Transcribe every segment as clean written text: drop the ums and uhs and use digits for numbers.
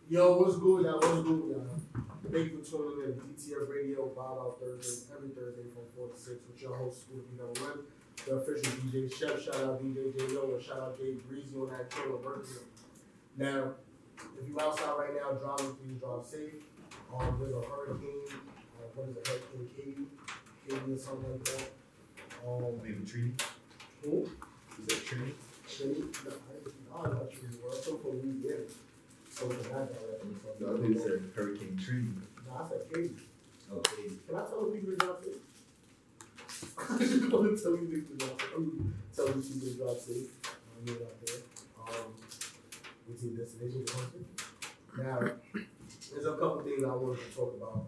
Yo, what's good, y'all? What's good, y'all? Thank you for tuning in to DTF Radio, Vibe Out Thursdays, every Thursday from 4 to 6 with your host, School B1, the official DJ Chef. Shout out DJ J Lo and shout out Jay Breezy on that killer version. Now, if you outside right now driving, please drive safe. There's a hurricane, what is it, Hurricane Katie or something like that. Maybe Trini? Who? Is that Trini? Trini? No, I don't know what Trini was. I'm from Louisiana. So in that direction. No, I think you said Hurricane Trini. No, I said Katie. Oh, Katie. Can I tell the people to drop safe? I just want to tell you people to drop safe. Tell you people to drop safe. I'm here out there. We see destination country. Now, there's a couple things I wanted to talk about.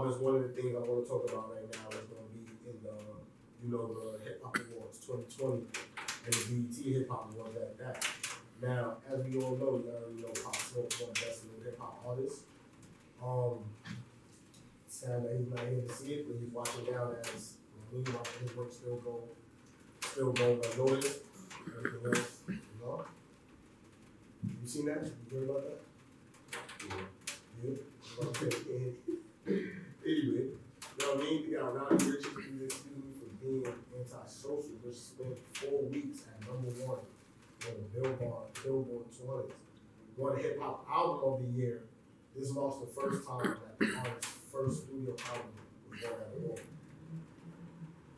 There's one of the things I want to talk about right now is going to be in the, the Hip Hop Awards 2020 and the BET Hip Hop Awards at that. Now, as we all know, you already know Pop Smoke is one of the best hip hop artists. Sad that he's not here to see it, but he's watching now as watching his work still going unnoticed. Everything else, You seen that? You heard about that? Yeah. Okay. Anyway, you know what I mean? We got Ronnie Richards, for being antisocial, which spent 4 weeks at #1 on the Billboard 20. Won Hip Hop Album of the Year. This marks the first time that the artist's first studio album was won at award.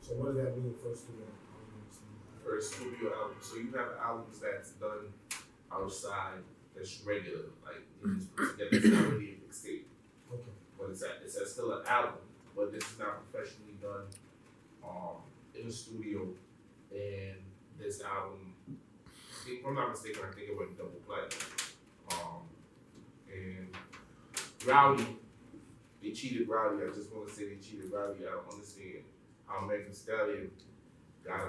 So what does that mean, first studio album? First studio album. So you have albums that's done outside that's regular, like you just put together. It's not really a mixtape. Okay. But it's still an album, but this is not professionally done in the studio. And this album, if I'm not mistaken, I think it went double platinum. And Rowdy, they cheated Rowdy. I just want to say they cheated Rowdy. I don't understand how Megan Thee Stallion got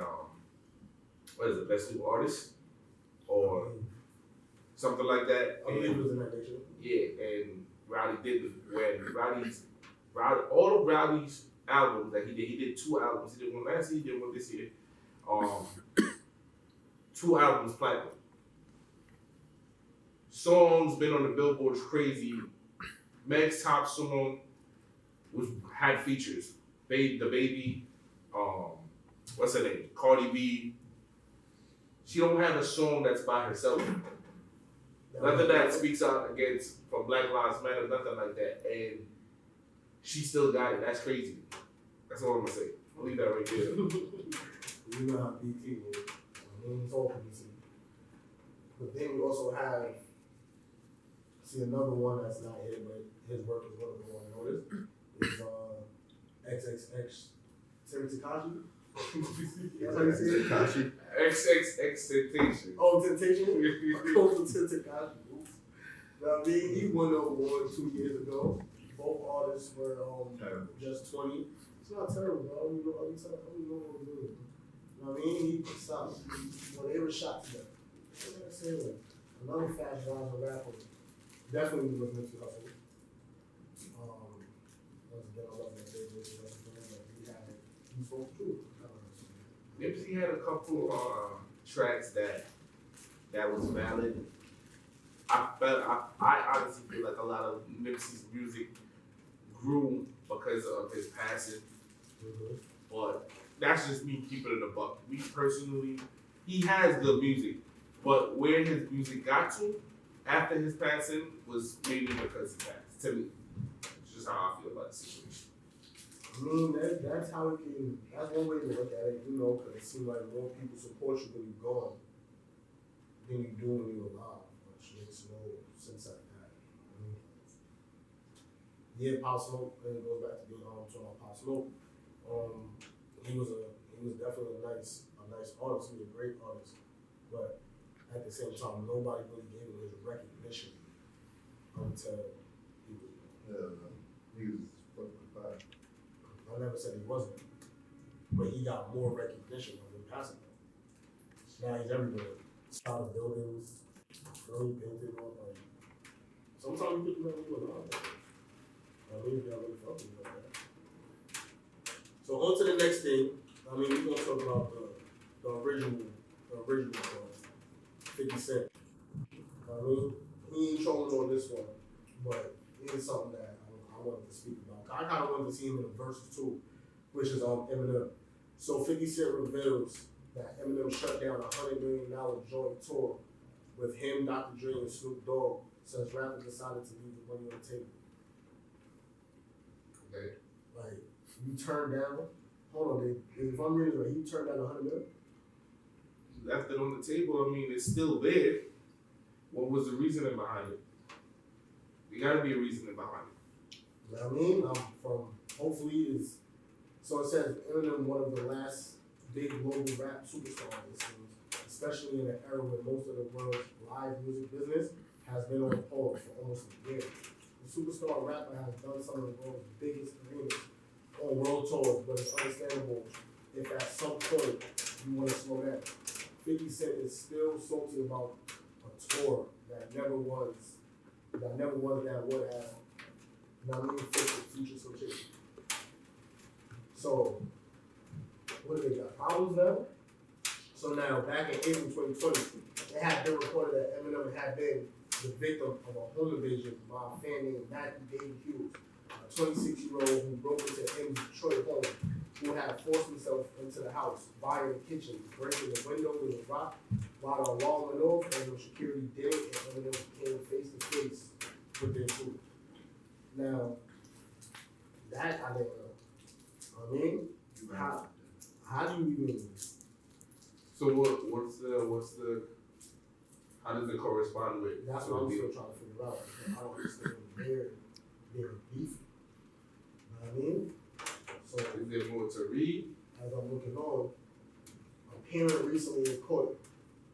what is it, best new artist or something like that. I believe it was in that picture. Yeah, and Rowdy did all of Rowdy's albums that he did 2 albums. He did one last year, he did one this year. 2 albums platinum. Songs been on the Billboard's crazy. Meg's top song had features. The Baby, what's her name? Cardi B. She don't have a song that's by herself. Nothing that speaks out against for Black Lives Matter, nothing like that. And she still got it. That's crazy. That's all I'm gonna say. I'll leave that right there. You know how BT is. It's all BT. But then we also have, another one that's not here, but his work is going to go unnoticed. Is XXX Tentacion. Takashi. XXX Oh, Temptation? Oh, Tentacion. Oops. Now, he won the award 2 years ago. Both artists were just 20. It's not terrible, bro. I don't know what we're doing. You know what I mean? He stopped. When they were shot together. Another fast rising rapper. Definitely was Nipsey Hussle. Once again, I wasn't a favorite, but he spoke true. Nipsey had a couple tracks that was valid. I honestly feel like a lot of Nipsey's music grew because of his passing. Mm-hmm. But that's just me keeping it a buck. Me personally, he has good music, but where his music got to after his passing was mainly because he passed. To me, it's just how I feel about the situation. I mean, that's how it can. That's one way to look at it, because it seems like more people support you when you're gone than you do when you're alive, which makes no sense like that. Yeah, Pop Smoke, and it goes back to being talking about Pop Smoke. He was definitely a nice artist. He was a great artist, but at the same time, nobody really gave him his recognition until he was gone. He was fucking fire. I never said he wasn't, but he got more recognition of him passing. Now he's everywhere. Solid buildings, really painted on. Sometimes you get to know who alive. I mean, if y'all really fucking like that. So on to the next thing. We're gonna talk about the original song, 50 Cent. He ain't trolling on this one. but it is something that I wanted to speak about. I kind of wanted to see him in a verse too, which is on Eminem. So 50 Cent reveals that Eminem shut down a $100 million joint tour with him, Dr. Dre, and Snoop Dogg since rappers decided to leave the money on the table. Okay. Like, you turned down, hold on, if I'm reading right, you turned down $100 million? He left it on the table. I mean, it's still there. What was the reasoning behind it? There gotta be a reasoning behind it. You know what I mean? From hopefully is so it says Eminem, one of the last big global rap superstars, it seems, especially in an era where most of the world's live music business has been on pause for almost a year. The superstar rapper has done some of the world's biggest arenas on world tours, but it's understandable if at some point you want to slow down. 50 Cent is still salty about a tour that never was that would have, you know what I mean, fit the future some shit. So, what do they got? Problems now? So now, back in April 2020, it had been reported that Eminem had been the victim of a home invasion by a fan named Matthew David Hughes, a 26-year-old who broke into M's Detroit home, who had forced himself into the house via the kitchen, breaking the window with a rock while the alarm went off and the security did it, and Eminem came face to face with the intruder. Now, that I didn't know. I mean, how do you even? So what's the how does it correspond with? That's what I'm still trying to figure out. I don't understand their beef. You know what I mean? So Is there more to read? as I'm looking on, a parent recently in court,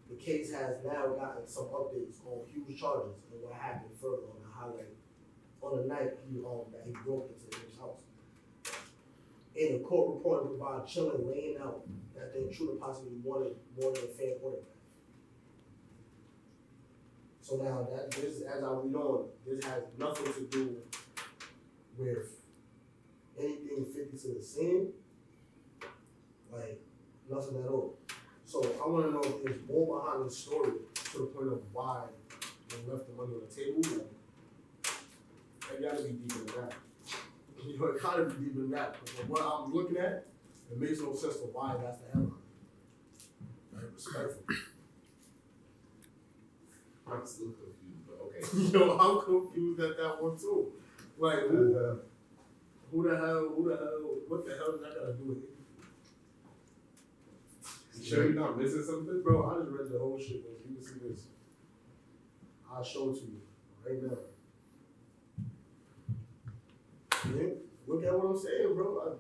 the case has now gotten some updates on huge charges and what happened further on the highlight on the night that he broke into his house. In the court report provided chilling laying out that the intruder possibly wanted more than a fan autograph. So now that this, as I read on, this has nothing to do with anything 50 to the sin, like nothing at all. So I want to know if there's more behind the story to the point of why they left the money on the table. It gotta be deeper than that. You know, it gotta be deeper than that. But from what I'm looking at, it makes no sense to why that's the headline. Like, respectful. I'm still confused, but okay. Yo, I'm confused at that one too. Like, who the hell, what the hell does that gotta do with it? You sure you're not missing something? Bro, I just read the whole shit, man. You can see this. I'll show it to you right now. Yeah, look at what I'm saying, bro.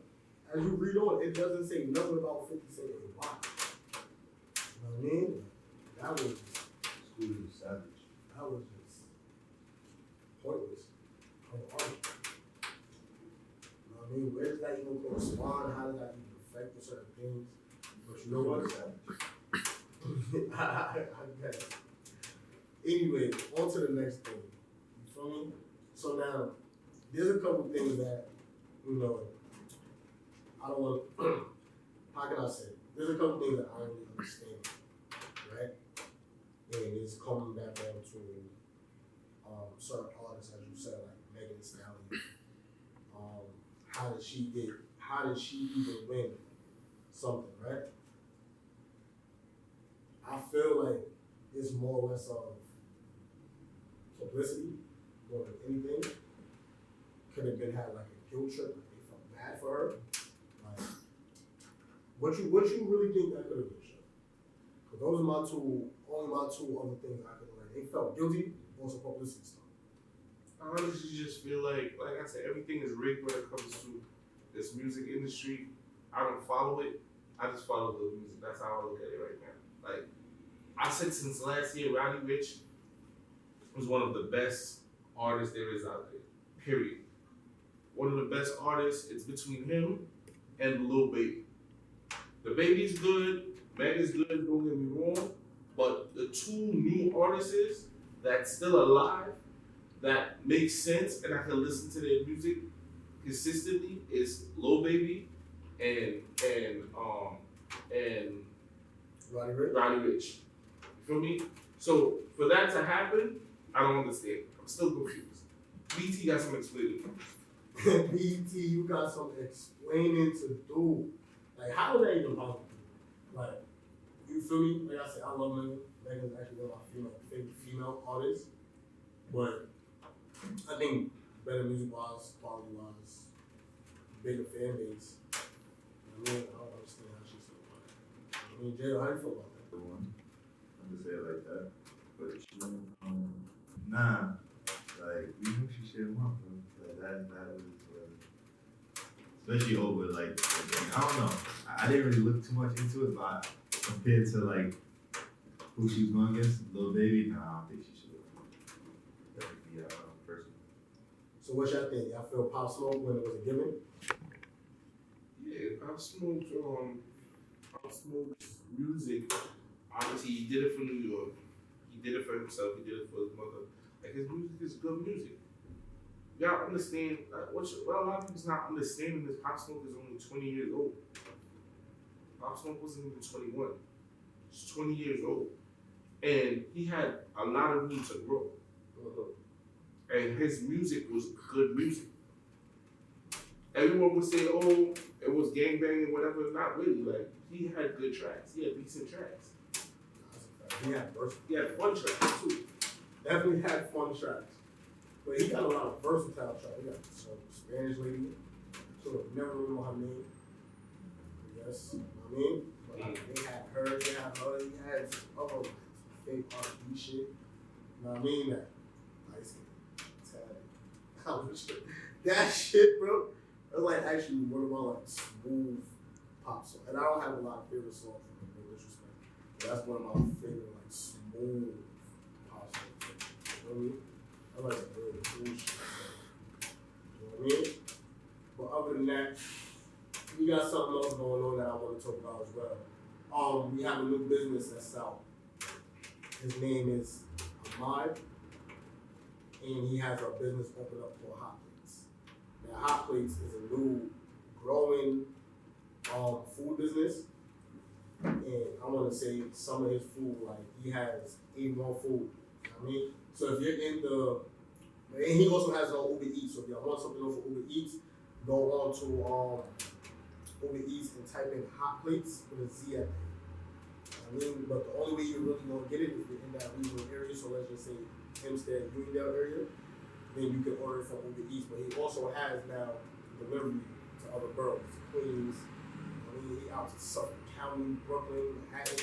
As you read on, it doesn't say nothing about 50 Cent and why. You know what I mean? That was Savage. that was just pointless. You know what I mean? Where does that even correspond? How does that even affect with certain things? But you know what? I guess. Anyway, on to the next thing. You feel me? So now, there's a couple things that, you know, I don't want to, how can I say? There's a couple things that I don't really understand, right? And it's coming back down to certain artists, as you said, like Megan Thee Stallion. How did she even win something, right? I feel like it's more or less of publicity more than anything. Could have been had like a guilt trip, like they felt bad for her. Like, what you really think that could have been, Chef? Because those are only my two other things I could learn. They felt guilty on some publicity stuff. I honestly just feel like I said, everything is rigged when it comes to this music industry. I don't follow it. I just follow the music. That's how I look at it right now. Like, I said since last year, Roddy Ricch was one of the best artists there is out there. Period. One of the best artists. It's between him and Lil Baby. The Baby's good. Meg is good. Don't get me wrong. But the two new artists that's still alive, that makes sense, and I can listen to their music consistently is Lil Baby and Roddy Ricch? Roddy Ricch. You feel me? So for that to happen, I don't understand. I'm still confused. BT got some explaining. BT, you got some explaining to do. Like, how is that even possible? Like, you feel me? Like I said, I love Megan. Megan's actually one of my favorite female artists. But I think better music-wise, quality-wise, bigger fan base. I mean, I don't understand how she's so about it. I mean, Jay, how do you feel about that? The one. I'm just say it like that. But she nah. Like, we knew she shared one, bro. Like, that was, especially over, like, I don't know. I didn't really look too much into it, but compared to, like, who she was going against, Lil Baby, nah, I don't think she should definitely be a person. So what y'all think? Y'all feel Pop Smoke when it was a given? Yeah, Pop Smoke's music. Obviously, he did it for New York. He did it for himself. He did it for his mother. Like, his music is good music. Y'all understand, what a lot of people's not understanding is Pop Smoke is only 20 years old. Pop Smoke wasn't even 21. He's 20 years old. And he had a lot of room to grow. And his music was good music. Everyone would say, oh, it was gangbang and whatever. Not really. Like, he had good tracks. He had decent tracks. He had fun tracks too. Definitely had fun tracks. But he got a lot of versatile tracks. He got some Spanish lady. So never remember her name. Yes, you know what I mean? But like, they had her, he had some other fake R&B shit. You know what I mean? That nice shit. That shit, bro. That's like actually one of my like smooth pop songs. And I don't have a lot of favorite songs from him, no disrespect. But that's one of my favorite like smooth pop songs. You know what I mean? I like that real cool shit. You know what I mean? But other than that, we got something else going on that I want to talk about as well. We have a new business that's out. His name is Ahmad, and he has a business open up called Hot Plates. Now, Hot Plates is a new growing food business, and I want to say some of his food, like he has A1 food. You know what I mean? So if you're in and he also has Uber Eats. So if y'all want something over Uber Eats, go on to Uber Eats and type in Hot Plates with a Z at the end. I mean, but the only way you're really gonna get it is if you're in that regional area. So let's just say Hempstead, Uniondale area, then you can order it from Uber Eats. But he also has now delivery to other boroughs, Queens. I mean, he out to Suffolk County, Brooklyn, Manhattan.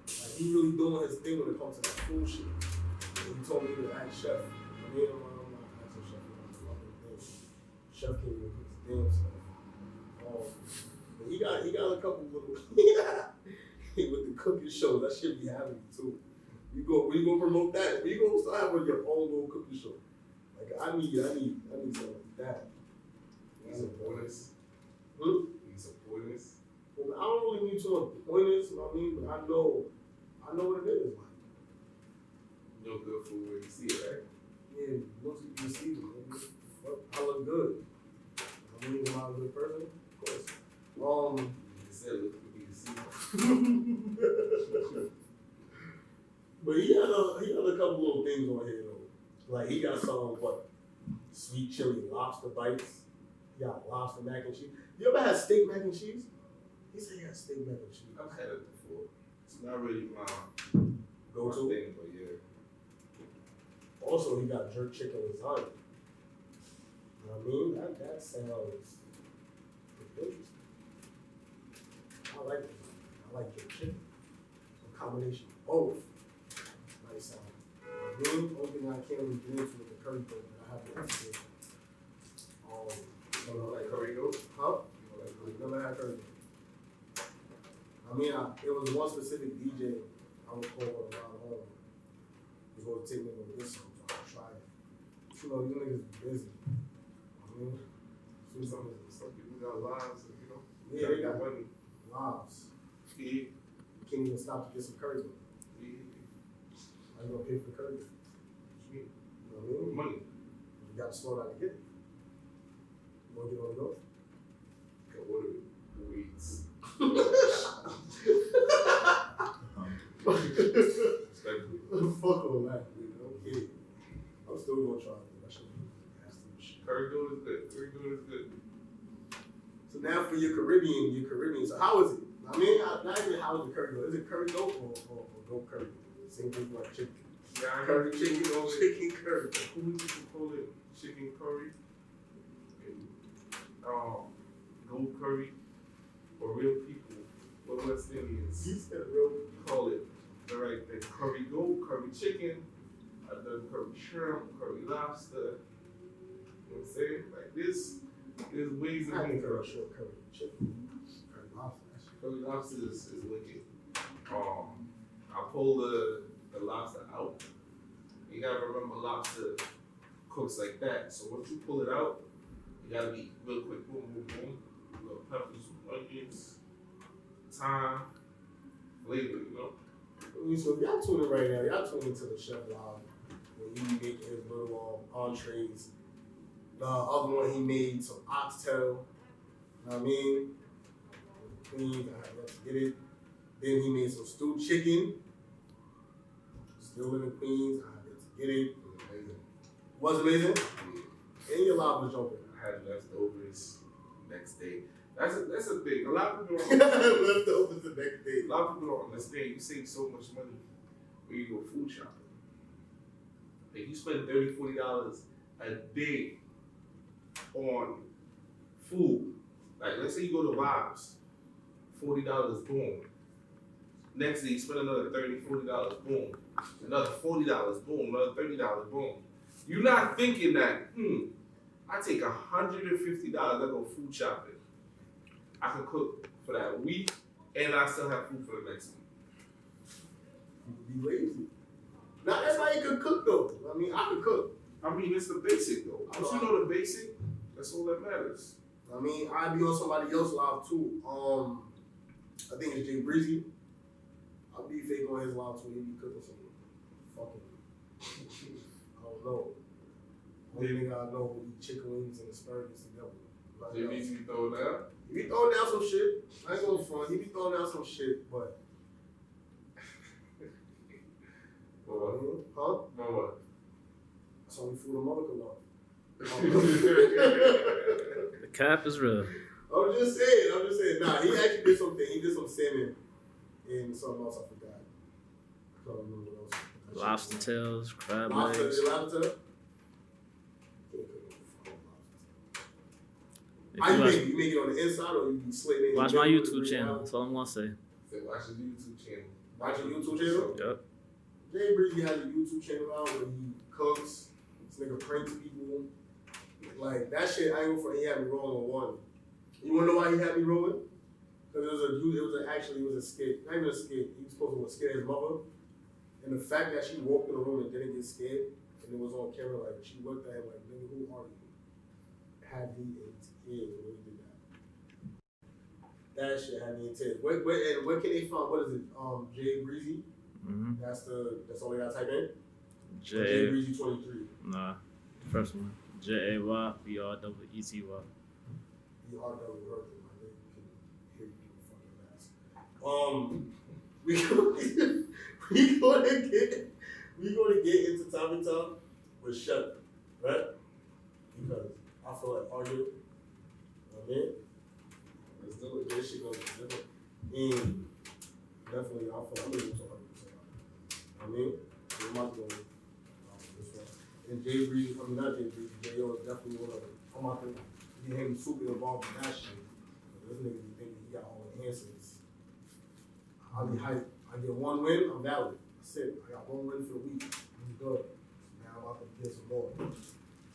Like he really doing his thing when it comes to that food shit. And he told me to ask Chef. I mean, I'm not asking Chef. Chef can't even cook his damn stuff. But he got a couple little with the cooking shows. That shit be having too. We gonna promote that. We gonna start having your own little cooking show. Like I need something like that. Need some pointers. Need some pointers. Well, I don't really need too much pointers, you know what I mean? But I know what it is like. You know good food when you see it, right? Yeah, once you see it, I look good. I mean, am I a good person? Of course. You just said look good you see it. But he had a couple little things on here though. Like he got some sweet chili lobster bites. He got lobster mac and cheese. You ever had steak mac and cheese? He said he had steak mac and cheese. I've had it before. It's not really my go-to thing, but yeah. Also, he got jerk chicken lasagna. You know what I mean? That sounds interesting. I like it. I like jerk chicken. So a combination of both. Nice sound. The only thing I can't really get into with the curry goat, but I have no idea. You don't like curry goat? Huh? You don't like curry goat? Never had curry goat. I mean, it was one specific DJ I was calling around home. He was going to take me to this one, so I tried it. You know, these niggas busy. I mean, Some people got lives, you know. yeah, they got money. lives. Yeah. You can't even stop to get some curry goat. Yeah. How you gonna pay for the curry goat? Yeah. You know what I mean? Money. You got to slow down to get it. You want to get on the go? Can order it. Uber Eats. Respectfully. Fuck all that, dude. Okay. I'm still gonna try it. That shit be nasty. Curry goat is good. Curry goat is good. So now for your Caribbean. So how is it? I mean, not even how is the curry goat? Is it curry goat or goat curry? Same thing like chicken. Yeah, I Curry heard chicken or chicken curry. Who would you call it? Chicken curry? Goat curry? For real people. What West Indians? You said real. Call it the right thing. Curry goat, curry chicken, I've done curry shrimp, curry lobster. You know what I'm saying? Like this, there's ways of I making think curry shrimp, curry chicken, curry lobster. curry lobster is wicked. I pull the lobster out. You gotta remember lobster cooks like that. So once you pull it out, you gotta be real quick, boom, boom, boom. A little pepper, some onions, thyme, flavor, you know? So if y'all tuning right now, y'all tuning to the Chef Live when he be making his little entrees. The other one he made some oxtail. You know what I mean? Queens, I had to get it. Then he made some stewed chicken. Still in the Queens, I had to get it. Amazing. Was amazing. Yeah. And your live was open. I had leftovers next day. That's a thing. A lot of people don't Leftovers the next day. A lot of people don't understand. You save so much money when you go food shopping. Like you spend $30, $40 a day on food. Like let's say you go to Vibes, $40, boom. Next day you spend another $30, $40, boom. Another $40, boom. Another $30, boom. You're not thinking that, I take $150, I go food shopping. I can cook for that week, and I still have food for the next week. Be lazy. Not everybody could cook though. I mean, I could cook. I mean, it's the basic though. Once you know the basic, that's all that matters. I mean, I'd be on somebody else's live too. I think it's Jay Breezy. I'll be fake on his live too. He be cooking some fucking, I don't know. Only thing I know would be chicken wings and asparagus together. JB's be throwing down. He be throwing down some shit. I ain't gonna front. He be throwing down some shit, but. Huh? What? That's only food a mother could love. The cap is real. I'm just saying. Nah, he actually did something. He did some salmon and something else I forgot. I can't remember what else. Lobster tails, crab Lobster, legs. lobster. If How you you watch, make it? You make it on the inside or you be slitting it? watch my YouTube channel. That's all I'm gonna say. Watch his YouTube channel. Watch your YouTube channel? Yep. Jay Breezy has a YouTube channel out where he cooks. This nigga pranks people. Like, that shit, I ain't gonna front, he had me rolling on one. You wanna know why he had me rolling? Because it was a skit. Not even a skit. He was supposed to scare his mother. And the fact that she walked in the room and didn't get scared, and it was on camera, like, she looked at him like, nigga, who are you? Had me in tears when he did that. That shit had me in tears. Where can they find, what is it, Jay Breezy? Mm-hmm. That's all they gotta type in? J. Breezy 23. Nah, first one. JAYBREEzy. You hard double hurt them, I think you can hear you fucking ass. We gonna get into Tommy Talk with Chef, right? Because I feel like arguing. You know what I mean? Let's do it. This shit gonna be different. And definitely, I feel like I'm gonna do something. I mean, so I'm about to go this one. And Jay Breezy, not Jay Breezy, J.O. is definitely one of them. I'm about to get him super involved in that shit. This nigga be thinking he got all the answers. I'll be hyped. I get one win, I'm valid. That's it. I got one win for the week. I'm good. Now I'm about to get some more.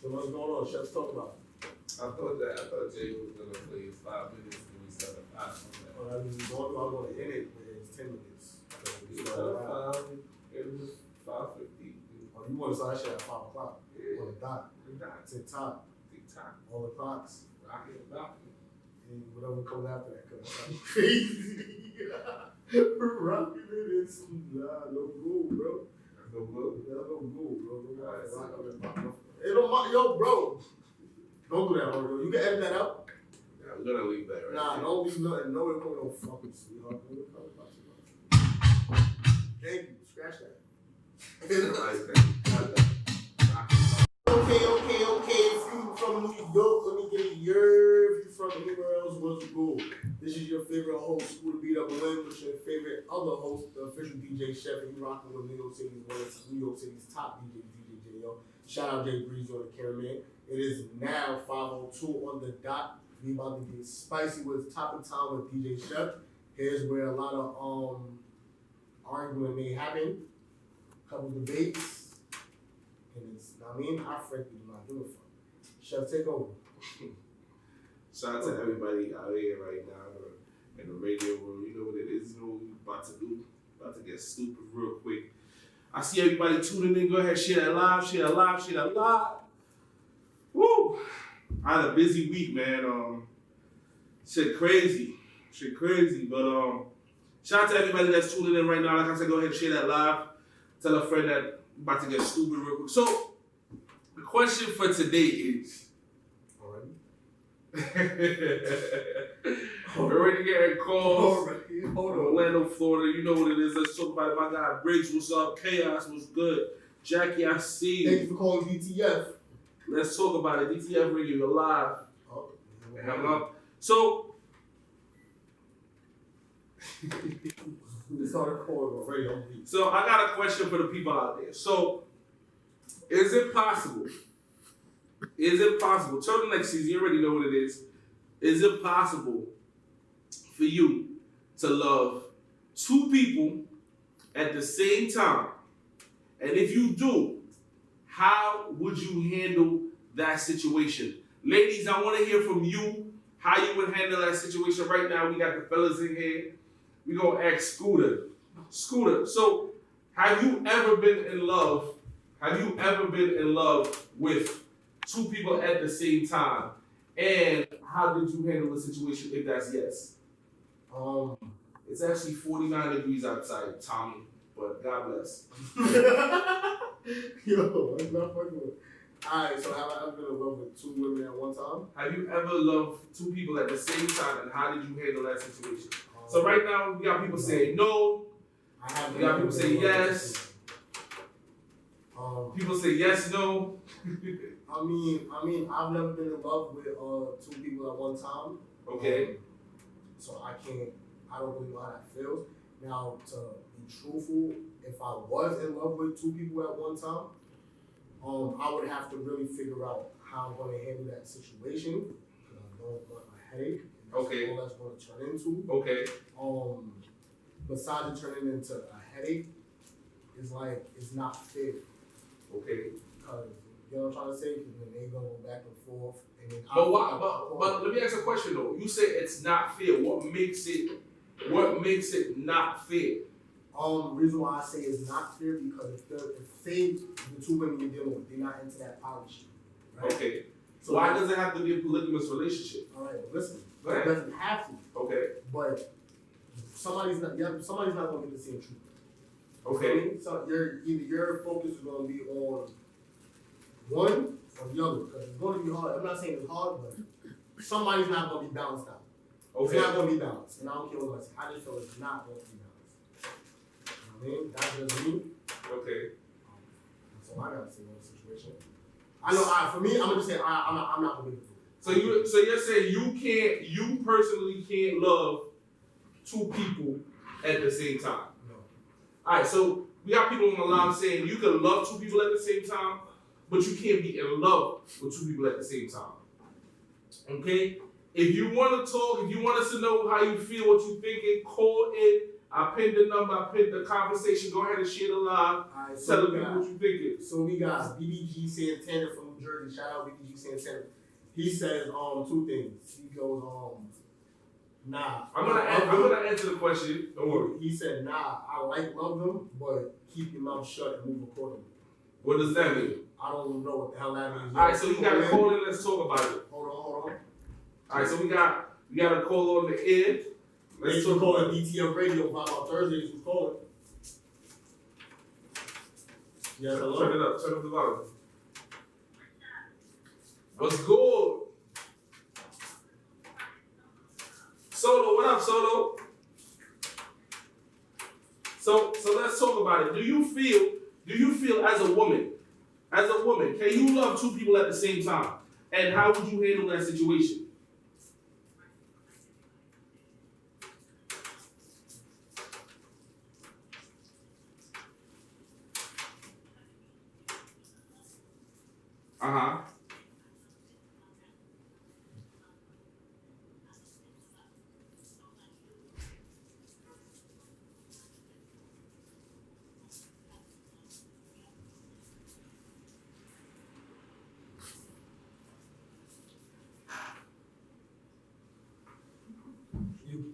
So what's going on? Chef's talk about it. I thought Jay was gonna play his 5 minutes and we started 5. Well, I mean, I'm going to end it with his 10 minutes. So we started at 5. It was 5:50. Oh, you want to start that shit at 5 o'clock? Yeah. On the dot. TikTok. TikTok. All the clocks. Rocking and rocking. And whatever comes after that comes crazy. Rocking it is no good, bro. That's no good. That's no good, bro. Alright, so- It don't, yo, bro. Don't do that, bro. You can edit that out. Yeah, we're gonna leave that right Nah, there. don't leave nothing. No, it no fucking sweetheart. Thank you. Scratch that. Nice thing. Okay. Food from anywhere else was to go. This is your favorite host, School to Beat Up and Win, with your favorite other host, the official DJ Chef, and you rocking with New York City's top DJ, DJ J.O. Shout out Jay Breezy on the cameraman. It is now 5:02 on the dot. We about to get spicy with Top of Time with DJ Chef. Here's where a lot of arguing may happen, couple debates, and it's, I frankly do not give a fuck. Chef, take over. Shout out to everybody out here right now in the radio world. You know what it is, you know what we're about to do. About to get stupid real quick. I see everybody tuning in. Go ahead, share that live, share that live, share that live. Woo! I had a busy week, man. Shit crazy, but shout out to everybody that's tuning in right now. Like I said, go ahead and share that live. Tell a friend that I'm about to get stupid real quick. So, the question for today is, we're already getting calls from Orlando, Florida. You know what it is. Let's talk about it. My guy Briggs, what's up? Chaos, what's good? Jackie, I see you. Thank you for calling DTF. Let's talk about it. DTF Radio, you're live. Oh, Hang up. So, it's hard to call radio. So I got a question for the people out there. So, is it possible? Turn the next season, you already know what it is. Is it possible for you to love two people at the same time? And if you do, how would you handle that situation? Ladies, I want to hear from you how you would handle that situation. Right now, we got the fellas in here. We're going to ask Scooter. Scooter, so have you ever been in love? Have you ever been in love with two people at the same time? And how did you handle the situation if that's yes? It's actually 49 degrees outside, Tommy, but God bless. Yo, that's not fucking good. Alright, so have I ever been in love with two women at one time? Have you ever loved two people at the same time, and how did you handle that situation? So right now, we got people saying no. We got people saying yes. People say yes, no. I mean, I've never been in love with two people at one time. Okay. So I don't really know how that feels. Now, to be truthful, if I was in love with two people at one time, I would have to really figure out how I'm going to handle that situation, because I don't want a headache. Okay. All that's going to turn into. Okay. Besides it turning into a headache, it's not fair. Okay. Because, you know what I'm trying to say? Because when they go back and forth, and then but let me ask a question though. You say it's not fair. What makes it not fair? The reason why I say it's not fair because if say the two women you're dealing with, they're not into that poly shit, right? Okay. So why does it have to be a polygamous relationship? All right, but listen, it doesn't have to. Okay. But somebody's not going to get the same treatment. Okay. So your focus is going to be on one or the other because it's going to be hard. I'm not saying it's hard, but somebody's not going to be balanced out. Okay. It's not going to be balanced, and I don't care what I say. I just feel it's not going to be balanced. You know what I mean? That's just me. Okay. That's all I got to say on the situation. I know. For me, I'm gonna just say I'm not gonna be able to. So you're saying you personally can't love two people at the same time? No. All right. So we got people on the line saying you can love two people at the same time, but you can't be in love with two people at the same time. Okay. If you want to talk, if you want us to know how you feel, what you thinking, call in. I pinned the number, I pinned the conversation. Go ahead and share the live. Right, so tell people what you thinking. So we got BBG Santana from New Jersey. Shout out BBG Santana. He says two things. He goes nah. I'm gonna answer the question. Don't worry. He said nah. I love them, but keep your mouth shut and move accordingly. What does that mean? I don't know what the hell that means. All right, so you got to call in. Let's talk about it. Hold on. All right, so we got a call on the end. Let's talk about DTF Radio. VybeoutThursday's who's calling. Yes, hello. Turn up the volume. What's good? Solo, what up, Solo? So let's talk about it. Do you feel as a woman, can you love two people at the same time? And how would you handle that situation? Uh-huh.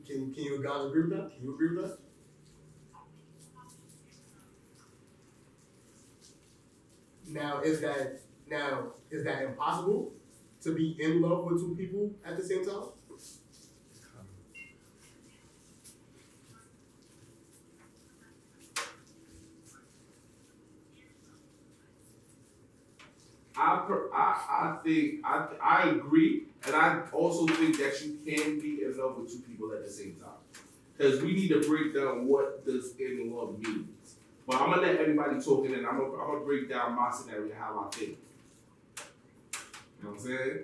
Can you guys agree with that? Can you agree with that? Now is that impossible to be in love with two people at the same time? I agree, and I also think that you can be in love with two people at the same time. Because we need to break down what does in love means. But I'm gonna let everybody talk, and then I'm gonna break down my scenario, how I think. You know what I'm saying?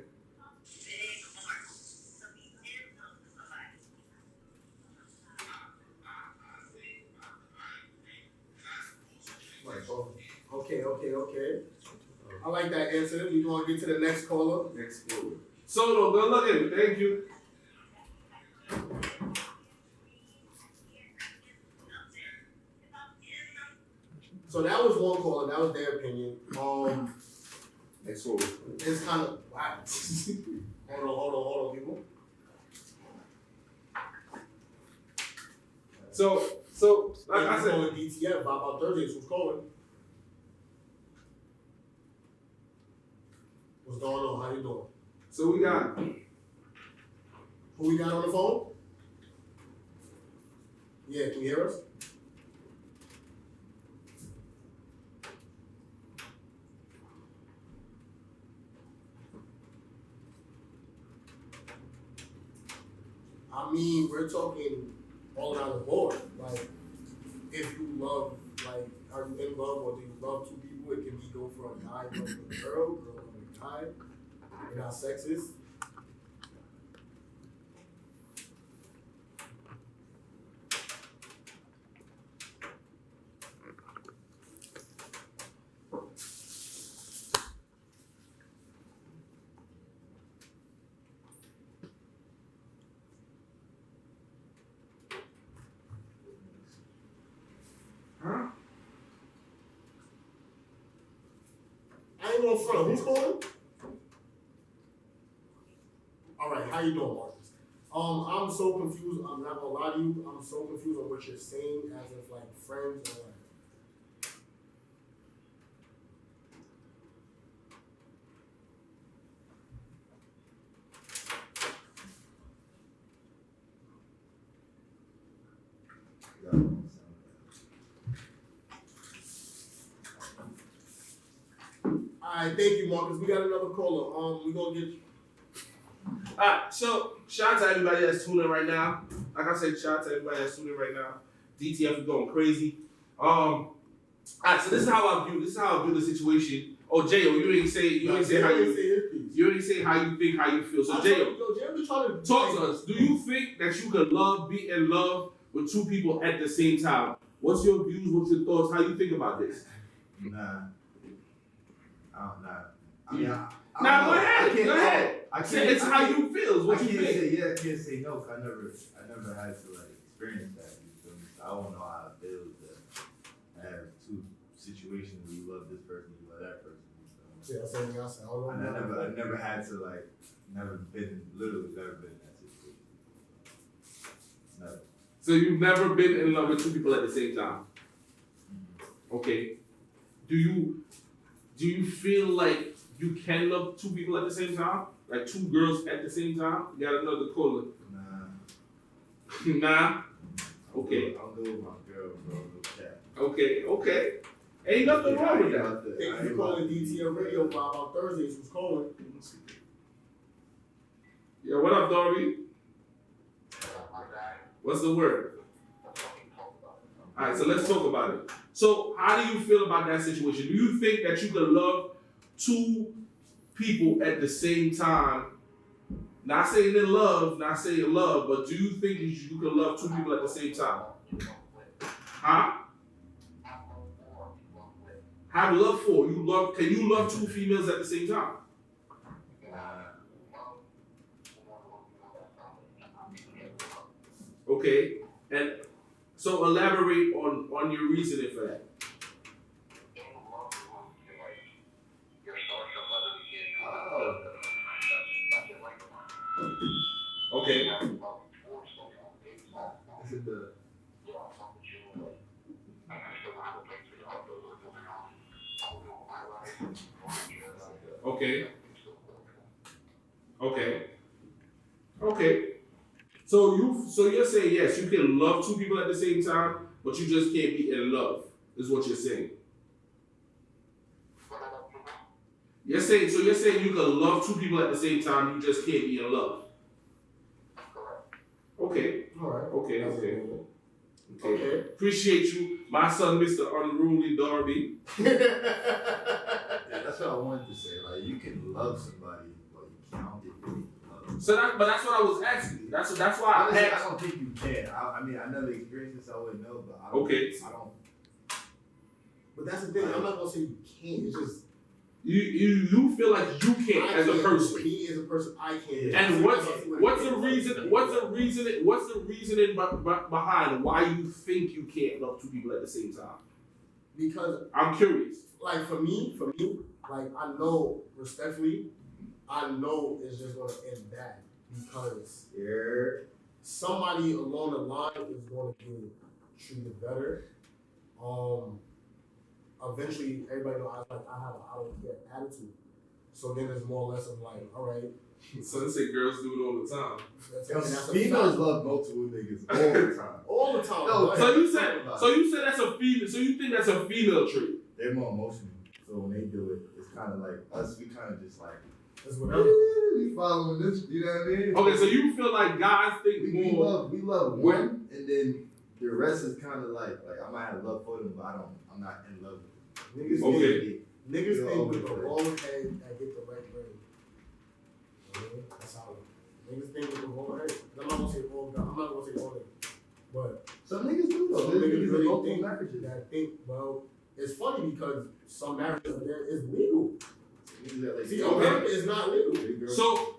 Okay. I like that answer. We're gonna get to the next caller. Next caller. Soto, good looking. Thank you. So that was one caller. That was their opinion. Next caller. It's kind of wow. Hold on, people. So like I said, calling DTF about Thursdays. Who's calling? What's going on? How you doing? So we got who we got on the phone? Yeah, can you hear us? I mean, we're talking all around the board. Like, if you love, like, are you in love or do you love two people? It can be go for a guy loving a girl loving a guy. You're not sexist. I ain't gonna front. Who's calling? All right, how you doing, Marcus? I'm so confused. I'm not gonna lie to you. I'm so confused on what you're saying, as if like friends or like. All right, thank you, Marcus. We got another caller. We gonna get. Alright, so shout out to everybody that's tuning in right now. Like I said, shout out to everybody that's tuning in right now. DTF is going crazy. Alright, so this is how I view the situation. Oh, J.O., you ain't say how you think, how you feel. So J.O., talk to us. Do you think that you could be in love with two people at the same time? What's your views, what's your thoughts, how you think about this? Nah. I mean, Go ahead. I can't. It's how you feel. What you think? Say yeah. I can't say no. Cause I never had to like experience that. You feel me? So I don't know how it feels to have two situations where you love this person, you love that person. I never had to like, never been in that situation. Never. So you've never been in love with two people at the same time? Okay. Do you feel like you can love two people at the same time? Like two girls at the same time? You got another caller. Nah. Nah? Okay. I'm good with my girl, bro. No chat. Okay. Ain't nothing wrong with that. Thank you for calling DTL Radio about Thursdays. Who's calling? Yeah, what up, Darby? What's the word? Alright, so let's talk about it. So how do you feel about that situation? Do you think that you could love two people at the same time? Not saying in love, but do you think you could love two people at the same time? Huh? have love for? Can you love two females at the same time? Okay, and so elaborate on your reasoning for that. Okay. Okay. Okay. Okay. So you're saying yes, you can love two people at the same time, but you just can't be in love, is what you're saying. You're saying you can love two people at the same time, you just can't be in love. Okay. Alright. Okay. Appreciate you, my son, Mr. Unruly Darby. Yeah, that's what I wanted to say. Like, you can love somebody, but you can't get really love. But that's what I was asking you. That's why I Honestly, asked. I don't think you can. I mean, I never experienced this, so I wouldn't know, but I don't. But that's the thing. I'm not gonna say you can't. It's just you feel like you can't as a person. Me as a person, I can't. And what's the reason? What's the reasoning behind why you think you can't love two people at the same time? Because I'm curious. Like for me, like I know respectfully, I know it's just gonna end bad because somebody along the line is gonna get treated better. Eventually, everybody know I have an I don't care attitude. So then it's more or less of like, all right. So they say girls do it all the time. Females love multiple niggas all the time. All the time. No, so you said that's a female. So you think that's a female trait? They're more emotional. So when they do it, it's kind of like us. We kind of just like that's whatever. We following this. You know what I mean? Okay, so you feel like guys think more. We love one, and then the rest is kind of like I might have love for them, but I'm not in love with them. Niggas think with the wrong head that get the right brain. That's how niggas think with the wrong head. I'm not gonna say all niggas, but some niggas do though. Some niggas really think marriages. That think well. It's funny because some marriages there is legal. See, America is not legal.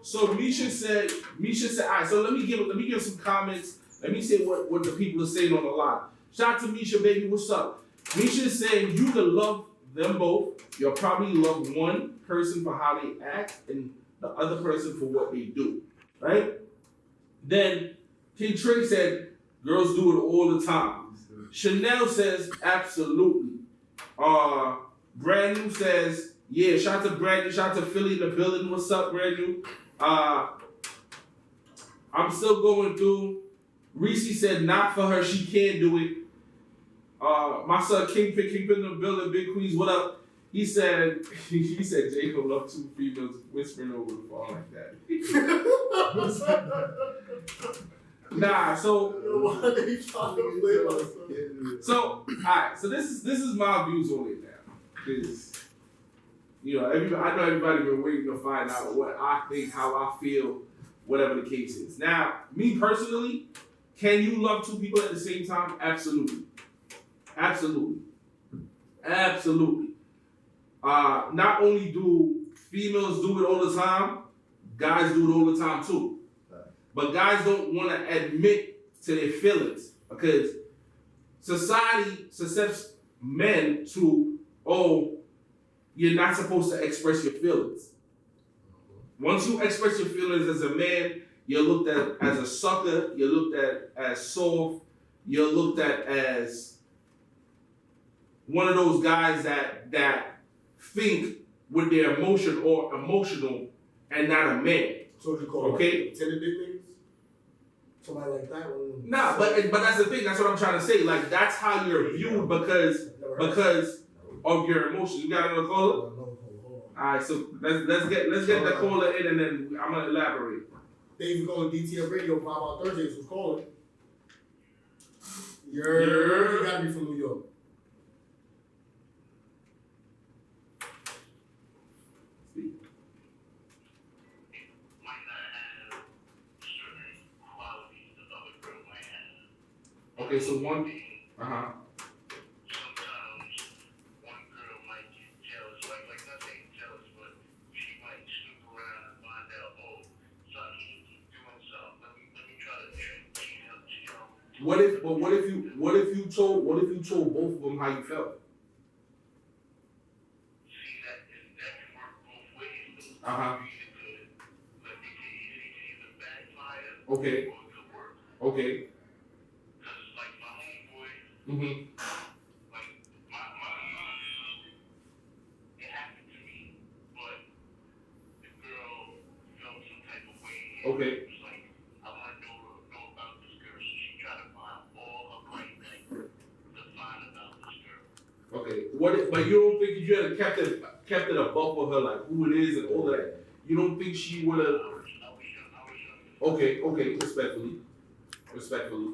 So Misha said, all right, so let me give some comments. Let me say what the people are saying on the line. Shout out to Misha, baby, what's up? Misha is saying you can love them both. You'll probably love one person for how they act and the other person for what they do, right? Then King Trey said girls do it all the time. Chanel says absolutely. Brand New says, yeah, shout out to Brand New, shout out to Philly in the building. What's up, Brand New? I'm still going through. Reese said not for her, she can't do it. My son Kingpin in the building, Big Queens, what up? He said Jacob loved two females whispering over the phone like that. Nah, so alright, so this is my views on it now. Because I know everybody been waiting to find out what I think, how I feel, whatever the case is. Now, me personally, can you love two people at the same time? Absolutely. Not only do females do it all the time, guys do it all the time too. But guys don't want to admit to their feelings because society suscepts men to, you're not supposed to express your feelings. Once you express your feelings as a man, you're looked at as a sucker, you're looked at as soft, you're looked at as one of those guys that think with their emotion or emotional and not a man. So you call it tender dick niggas? Somebody like that? Nah, but that's the thing. That's what I'm trying to say. Like that's how you're viewed because of your emotions. You got another caller? All right, so let's get the caller in and then I'm gonna elaborate. Thank you for calling DTF Radio. VybeoutThursday's was calling. You gotta be from New York. Okay, so one. Sometimes one girl might What if you told both of them how you felt? Okay. Okay. Mhm. Okay. Okay. But you don't think if you had kept it above with her, like who it is and all of that, you don't think she would have? Okay. Respectfully.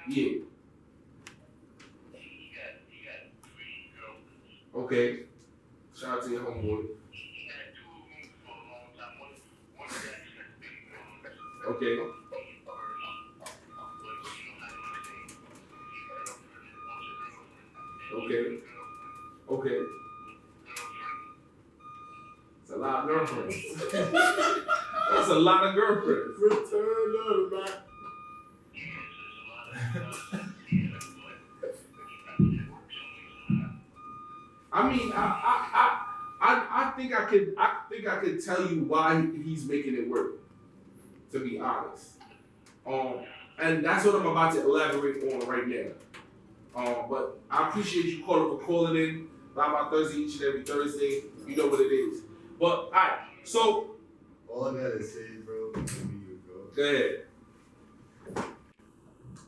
Yeah. Okay. Shout out to your homeboy. Okay. Okay. It's a lot of girlfriends. That's a lot of girlfriends. Return of the back. I mean, I think I could tell you why he's making it work. To be honest, and that's what I'm about to elaborate on right now. But I appreciate you calling in. About Thursday, each and every Thursday. You know what it is. But all right, so all I gotta say, bro, go ahead.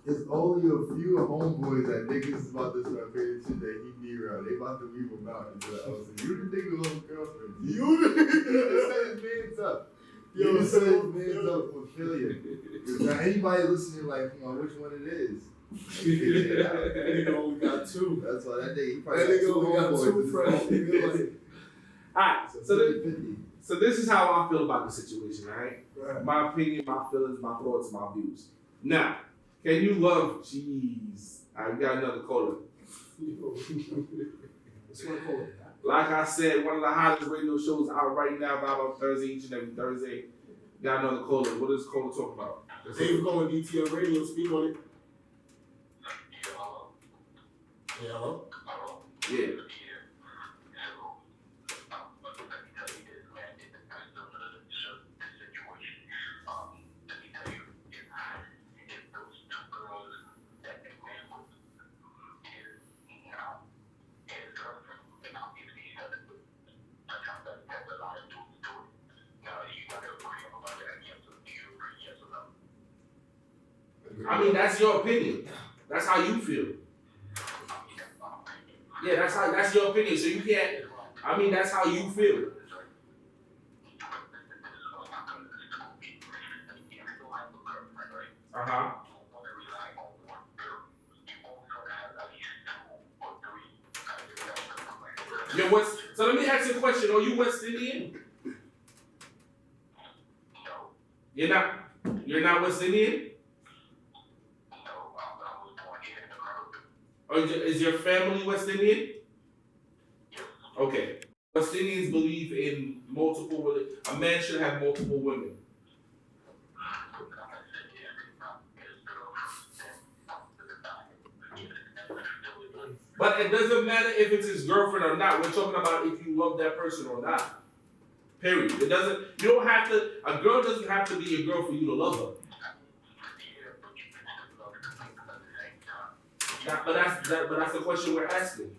It's only a few homeboys that niggas is about to start paying attention that he be around. They about to leave him out into the house. You the nigga with his girlfriend. You set his man's up. You set his man's up for failure. Now anybody listening, like, come on, which one it is? That nigga only got two. That's why that nigga only got two friends. Alright, so this is how I feel about the situation, alright? My opinion, my feelings, my thoughts, my views. Now, can you love cheese? Alright, we got another caller. Like I said, one of the hottest radio shows out right now, about Thursday, each and every Thursday. Got another caller. What is caller talking about? Dave calling DTL Radio, speak on it. Yeah, hello? Yeah. I mean, that's your opinion. That's how you feel. Yeah, that's your opinion. So you can't. I mean, that's how you feel. So let me ask you a question. Are you West Indian? You're not. You're not West Indian. Or is your family West Indian? Okay. West Indians believe in multiple. A man should have multiple women. But it doesn't matter if it's his girlfriend or not. We're talking about if you love that person or not. Period. It doesn't. You don't have to. A girl doesn't have to be a girl for you to love her. But that's the question we're asking.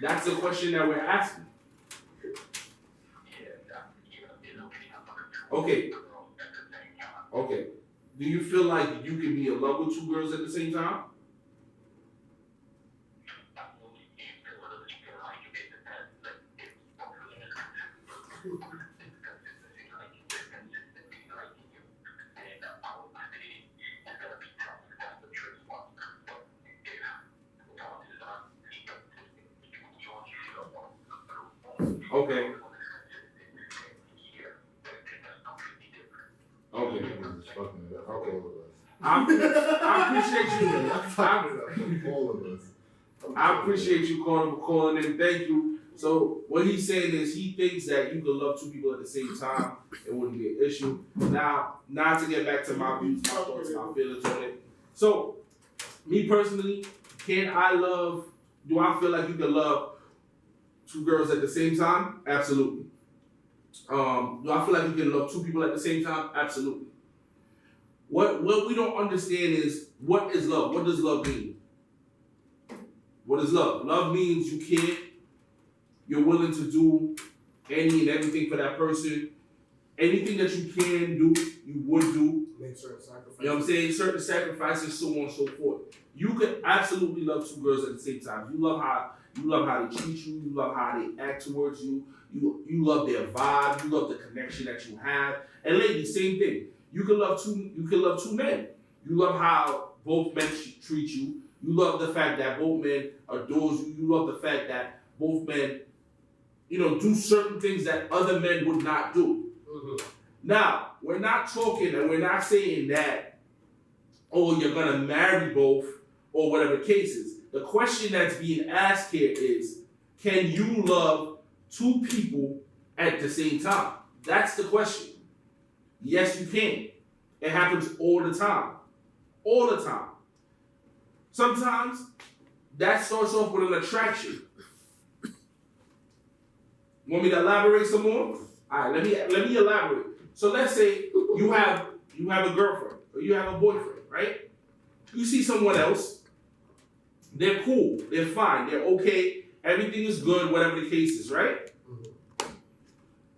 That's the question that we're asking. Okay. Okay. Do you feel like you can be in love with two girls at the same time? Okay. Okay. Okay. I appreciate you. All of us. I appreciate you calling in. Thank you. So what he's saying is he thinks that you can love two people at the same time. It wouldn't be an issue. Now, not to get back to my views, my thoughts, my feelings on it. So, me personally, do I feel like you can love two girls at the same time? Absolutely. Do I feel like you can love two people at the same time? Absolutely. What we don't understand is, what is love? What does love mean? What is love? Love means you care. You're willing to do any and everything for that person. Anything that you can do, you would do. Make certain sacrifices. You know what I'm saying? Certain sacrifices, so on and so forth. You could absolutely love two girls at the same time. You love how they treat you. You love how they act towards you. You love their vibe. You love the connection that you have. And ladies, same thing. You can love two men. You love how both men treat you. You love the fact that both men adores you. You love the fact that both men, do certain things that other men would not do. Mm-hmm. Now, we're not talking and we're not saying that, you're going to marry both or whatever the case is. The question that's being asked here is, can you love two people at the same time? That's the question. Yes, you can. It happens all the time. All the time. Sometimes that starts off with an attraction. Want me to elaborate some more? All right, let me elaborate. So let's say you have a girlfriend or you have a boyfriend, right? You see someone else. They're cool. They're fine. They're okay. Everything is good, whatever the case is, right? Mm-hmm.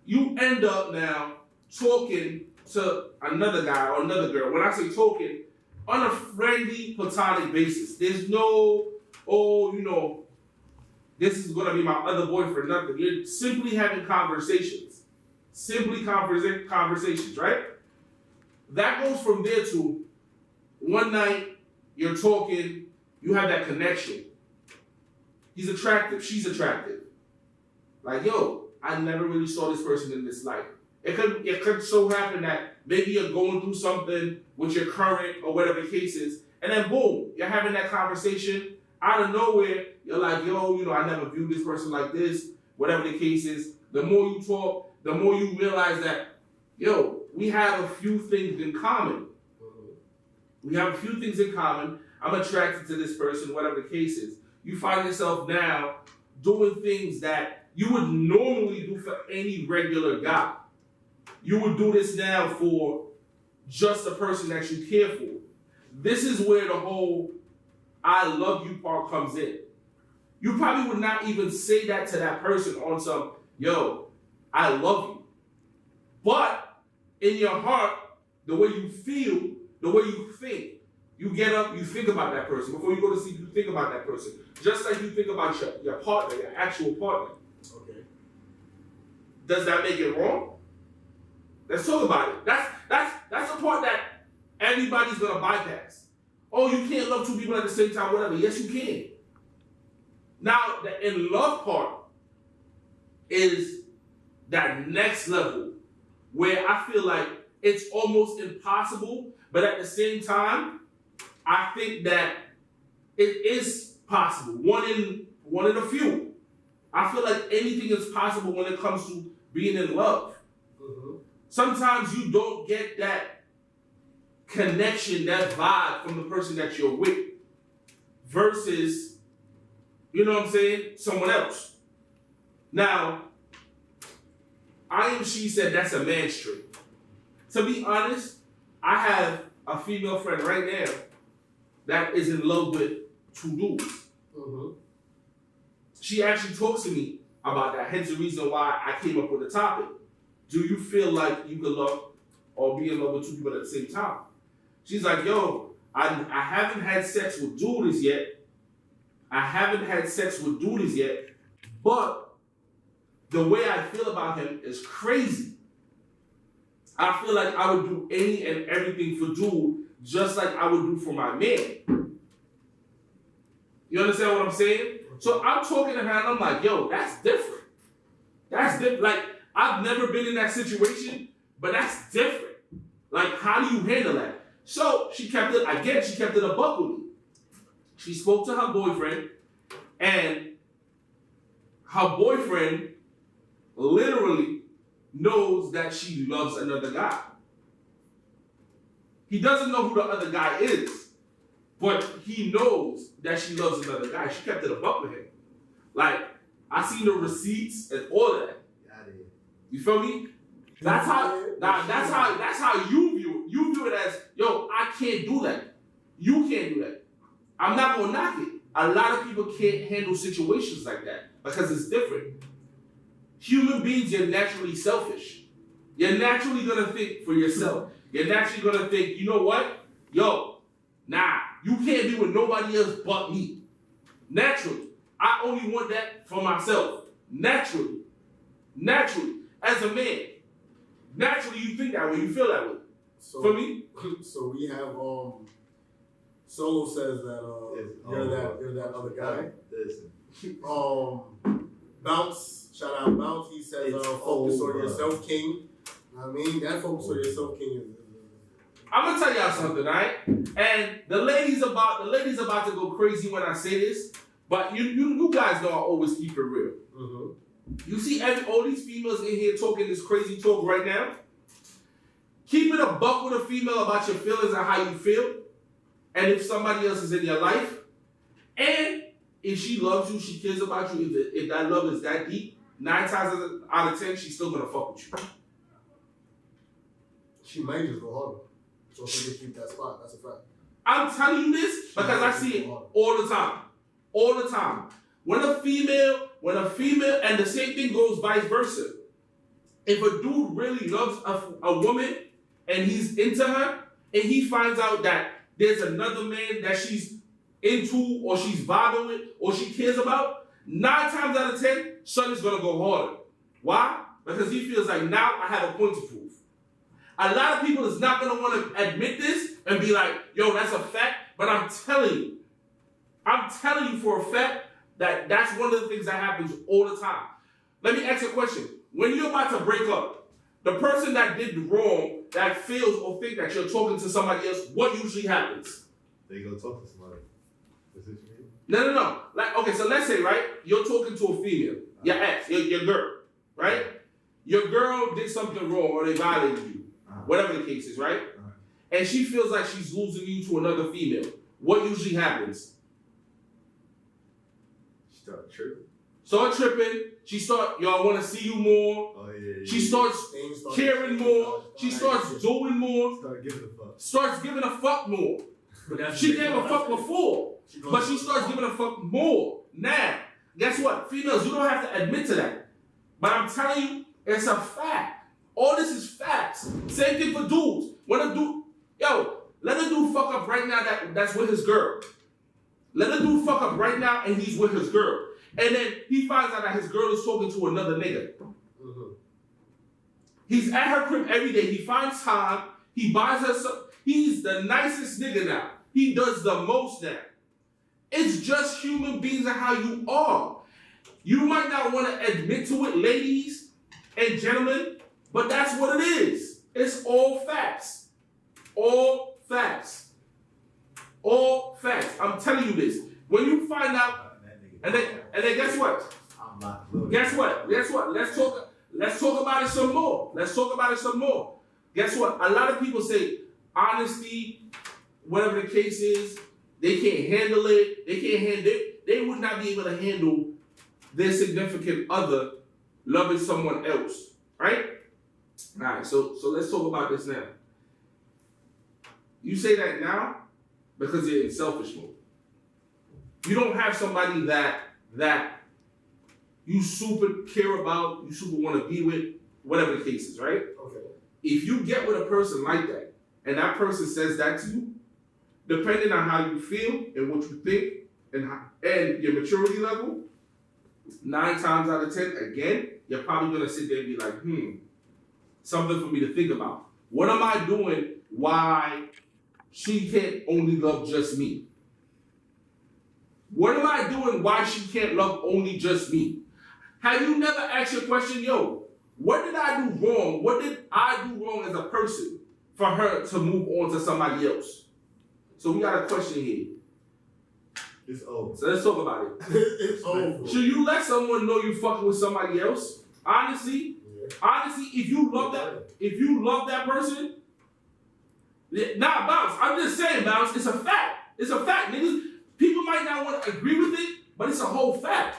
You end up now talking to another guy or another girl. When I say talking, on a friendly, platonic basis. There's no, this is going to be my other boyfriend, nothing. You're simply having conversations. Simply conversations, right? That goes from there to one night, you're talking, you have that connection. He's attractive, she's attractive. Like, I never really saw this person in this light. It could so happen that maybe you're going through something with your current or whatever the case is, and then boom, you're having that conversation. Out of nowhere, you're like, I never viewed this person like this, whatever the case is. The more you talk, the more you realize that, we have a few things in common. We have a few things in common. I'm attracted to this person, whatever the case is. You find yourself now doing things that you would normally do for any regular guy. You would do this now for just the person that you care for. This is where the whole I love you part comes in. You probably would not even say that to that person on some, I love you. But in your heart, the way you feel, the way you think, you get up, you think about that person. Before you go to sleep, you think about that person. Just like you think about your partner, your actual partner. Okay. Does that make it wrong? Let's talk about it. That's the part that everybody's gonna bypass. You can't love two people at the same time, whatever. Yes, you can. Now, the in love part is that next level where I feel like it's almost impossible, but at the same time, I think that it is possible. One in a few. I feel like anything is possible when it comes to being in love. Mm-hmm. Sometimes you don't get that connection, that vibe from the person that you're with versus, someone else. Now, she said that's a man's trait. To be honest, I have a female friend right now that is in love with two dudes. Mm-hmm. She actually talks to me about that, hence the reason why I came up with the topic. Do you feel like you can love or be in love with two people at the same time? She's like, I haven't had sex with dudes yet. But the way I feel about him is crazy. I feel like I would do any and everything for dude just like I would do for my man. You understand what I'm saying? So I'm talking to her and I'm like, that's different. That's different. Like, I've never been in that situation, but that's different. Like, how do you handle that? So she kept it a buck with me. She spoke to her boyfriend, and her boyfriend literally knows that she loves another guy. He doesn't know who the other guy is, but he knows that she loves another guy. She kept it a buck with him. Like, I seen the receipts and all that. You feel me? That's how you view it. You view it as, yo, I can't do that. You can't do that. I'm not gonna knock it. A lot of people can't handle situations like that because it's different. Human beings, you're naturally selfish. You're naturally gonna think for yourself. You're naturally gonna think, you know what? Yo, nah, you can't be with nobody else but me. Naturally. I only want that for myself. Naturally. As a man. Naturally, you think that way. You feel that way. So, for me? So we have, Solo says that, you're that other guy. Listen. Bounce, shout out Bounce, he says, focus on yourself, king. I mean, that focus on yourself, king is. I'm gonna tell y'all something, right? And the ladies about to go crazy when I say this, but you guys know I always keep it real. Mm-hmm. You see all these females in here talking this crazy talk right now? Keep it a buck with a female about your feelings and how you feel, and if somebody else is in your life, and if she loves you, she cares about you, if that love is that deep, 9 times out of 10, she's still gonna fuck with you. She might just go harder. So she can keep that spot. That's a fact. I'm telling you this because I see it all the time. All the time. When a female, and the same thing goes vice versa. If a dude really loves a woman and he's into her, and he finds out that there's another man that she's into or she's vibing with or she cares about, 9 times out of 10, son is gonna go harder. Why? Because he feels like now I have a point to prove. A lot of people is not gonna want to admit this and be like, yo, that's a fact, but I'm telling you for a fact that that's one of the things that happens all the time. Let me ask you a question. When you're about to break up, the person that did wrong, that feels or think that you're talking to somebody else, what usually happens? They go talk to somebody. Is this you? No. Like, okay, so let's say, right, you're talking to a female, your ex, your girl, right? Your girl did something wrong or they violated you, whatever the case is, right? And she feels like she's losing you to another female. What usually happens? Start tripping. She yo, I want to see you more. Oh, yeah. She starts caring more. She starts doing more. Starts giving a fuck more. She gave a fuck before, but she starts giving a fuck more. Now, guess what? Females, you don't have to admit to that. But I'm telling you, it's a fact. All this is facts. Same thing for dudes. When a dude, let a dude fuck up right now that's with his girl. Let a dude fuck up right now and he's with his girl. And then he finds out that his girl is talking to another nigga. Mm-hmm. He's at her crib every day. He finds time. He buys her some. He's the nicest nigga now. He does the most now. It's just human beings and how you are. You might not want to admit to it, ladies and gentlemen, but that's what it is. It's all facts. All facts. All facts. I'm telling you this. When you find out, and then guess what? Guess what? Let's talk about it some more. Guess what? A lot of people say honesty, whatever the case is, they can't handle it. They would not be able to handle their significant other loving someone else, right? All right, so let's talk about this now. You say that now because you're in selfish mode. You don't have somebody that you super care about, you super want to be with, whatever the case is, right? Okay. If you get with a person like that, and that person says that to you, depending on how you feel and what you think and your maturity level, 9 times out of 10, again, you're probably going to sit there and be like, something for me to think about. What am I doing why she can't only love just me? What am I doing why she can't love only just me? Have you never asked your question, yo, what did I do wrong? What did I do wrong as a person for her to move on to somebody else? So we got a question here. It's over. So let's talk about it. It's over. Should you let someone know you fucking with somebody else? Honestly, if you love that person, nah, Bounce. I'm just saying, Bounce. It's a fact. It's a fact, niggas. People might not want to agree with it, but it's a whole fact.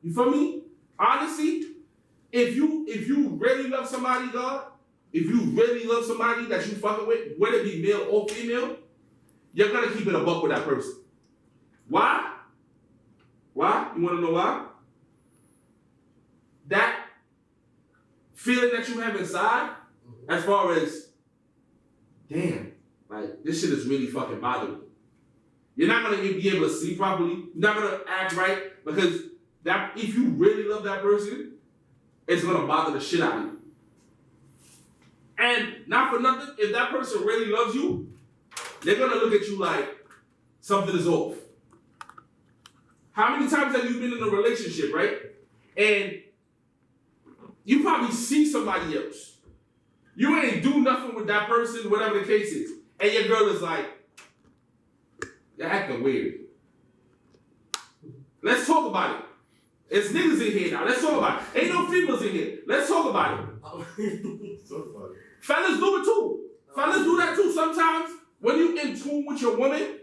You feel me? Honestly, if you really love somebody, God, if you really love somebody that you fucking with, whether it be male or female, you're gonna keep it a buck with that person. Why? Why? You wanna know why? That feeling that you have inside, as far as, damn, like, this shit is really fucking bothering me. You're not gonna be able to sleep properly. You're not gonna act right, because that if you really love that person, it's gonna bother the shit out of you. And not for nothing, if that person really loves you, they're gonna look at you like something is off. How many times have you been in a relationship, right? And you probably see somebody else. You ain't do nothing with that person, whatever the case is. And your girl is like, you're acting weird. Let's talk about it. It's niggas in here now. Let's talk about it. Ain't no females in here. Let's talk about it. So funny. Fellas do it too. Fellas do that too. Sometimes when you in tune with your woman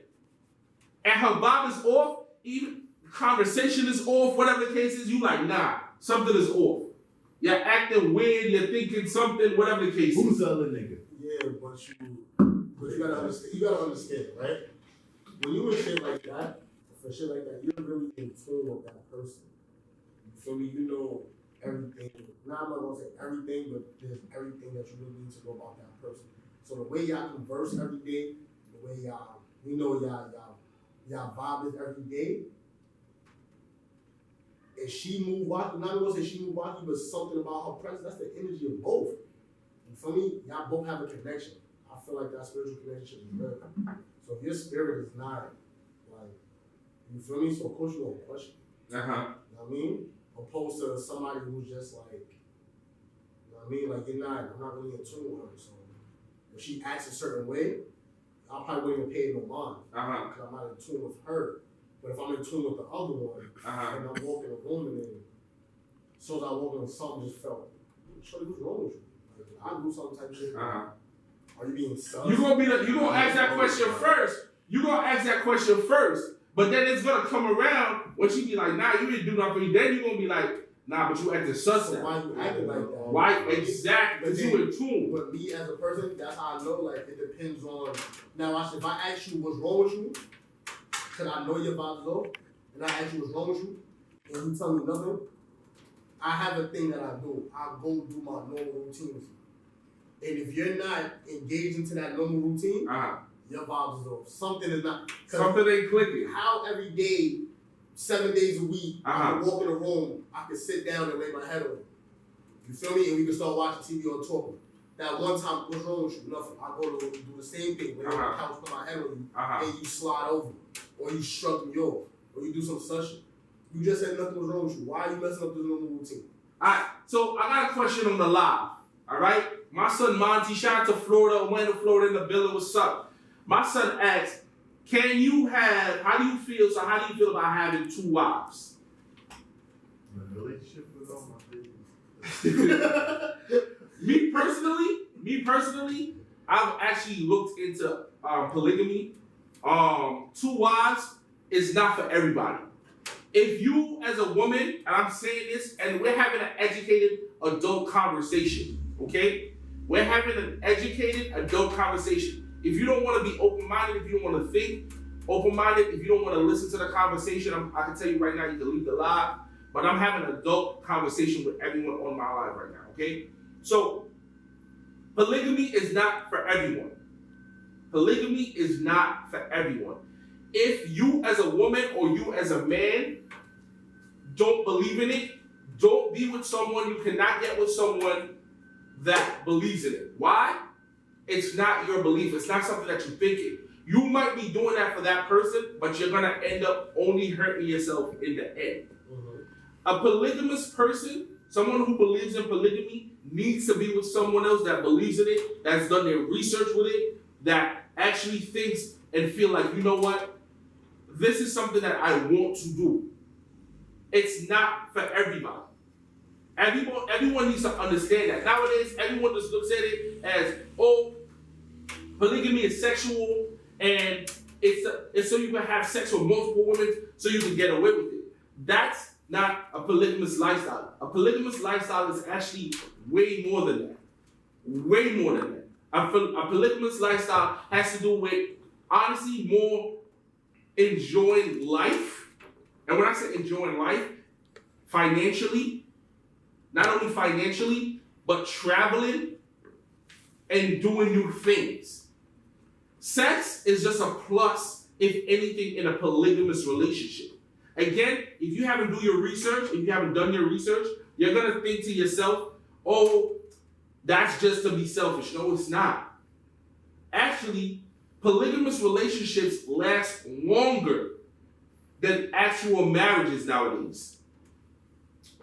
and her vibe is off, even conversation is off, whatever the case is, you like, nah, something is off. You're acting weird, you're thinking something, whatever the case is. Who's the other nigga? Yeah, but you gotta understand, right? When you in shit like that, for shit like that, you're really in tune with that person. You feel me? You know everything. Now I'm not gonna say everything, but there's everything that you really need to know about that person. So the way y'all converse every day, the way y'all vibe is every day. If she move wacky, not gonna say she move wacky, but something about her presence, that's the energy of both. You feel me? Y'all both have a connection. I feel like that spiritual connection is real. So if your spirit is not, like, you feel me? So of course you're gonna question. Uh-huh. You know what I mean? Opposed to somebody who's just like, you know what I mean? Like, I'm not really in tune with her. So if she acts a certain way, I probably wouldn't even pay no mind. Uh-huh. Because I'm not in tune with her. But if I'm in tune with the other one, Uh-huh. and I'm walking a room and then, as soon as I walk in, something just felt, Shorty, what's wrong with you? Like, I do some type of shit. Uh-huh. Are you being sus? You gonna ask that question first. You gonna ask that question first. But then it's gonna come around when she be like, nah, you didn't do nothing. Then you gonna be like, nah, but you acting sus So now. why you acting like that? Why? Exactly. Because you in tune. But me as a person, that's how I know, like, it depends on, now if I ask you what's wrong with you, because I know your vibes low, and I ask you what's wrong with you, and you tell me nothing, I have a thing that I do. I go do my normal routine with you. And if you're not engaged into that normal routine, Uh-huh. your vibes is off. Something is not. Something ain't clicking. How every day, 7 days a week, I Uh-huh. can walk in a room, I can sit down and lay my head on it. You feel me? And we can start watching TV or talking. That one time, what's wrong with you? Nothing. I go to do the same thing. Lay on the couch, put my head on you, Uh-huh. and you slide over. Or you shrug me off. Or you do some such shit. You just said nothing was wrong with you. Why are you messing up this normal routine? Alright, so I got a question on the live. Alright? My son Monty, shout out to Florida, went to Florida in the building, what's up? My son asked, how do you feel about having 2 wives? The relationship with all my business. Me personally, I've actually looked into polygamy. 2 wives is not for everybody. If you as a woman, and I'm saying this, and we're having an educated adult conversation, okay? We're having an educated adult conversation. If you don't want to be open-minded, if you don't want to think open-minded, if you don't want to listen to the conversation, I can tell you right now, you can leave the live, but I'm having an adult conversation with everyone on my live right now, okay? So, polygamy is not for everyone. Polygamy is not for everyone. If you as a woman or you as a man don't believe in it, don't be with someone, you cannot get with someone that believes in it. Why? It's not your belief. It's not something that you're thinking. You might be doing that for that person, but you're going to end up only hurting yourself in the end. Mm-hmm. A polygamous person, someone who believes in polygamy, needs to be with someone else that believes in it, that's done their research with it, that actually thinks and feel like, you know what? this is something that I want to do. It's not for everybody. Everyone needs to understand that. Nowadays, everyone just looks at it as, oh, polygamy is sexual, and it's so you can have sex with multiple women so you can get away with it. That's not a polygamous lifestyle. A polygamous lifestyle is actually way more than that. Way more than that. A polygamous lifestyle has to do with, honestly, more enjoying life. And when I say enjoying life, financially, not only financially, but traveling and doing new things. Sex is just a plus, if anything, in a polygamous relationship. Again, if you haven't done your research, you're going to think to yourself, oh, that's just to be selfish. No, it's not. Actually, polygamous relationships last longer than actual marriages nowadays.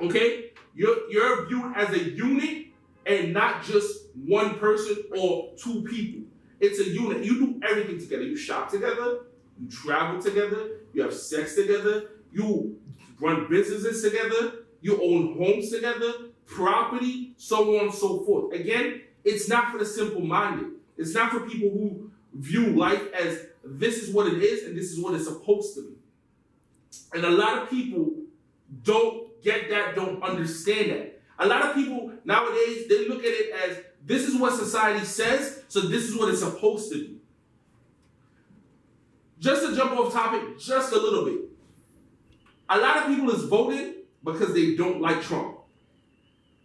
Okay? You're viewed as a unit and not just one person or two people. It's a unit. You do everything together. You shop together, you travel together, you have sex together, you run businesses together, you own homes together, property, so on and so forth. Again, it's not for the simple-minded. It's not for people who view life as this is what it is and this is what it's supposed to be. And a lot of people don't get that, don't understand that. A lot of people nowadays, they look at it as this is what society says, so this is what it's supposed to be. Just to jump off topic just a little bit. A lot of people is voting because they don't like Trump.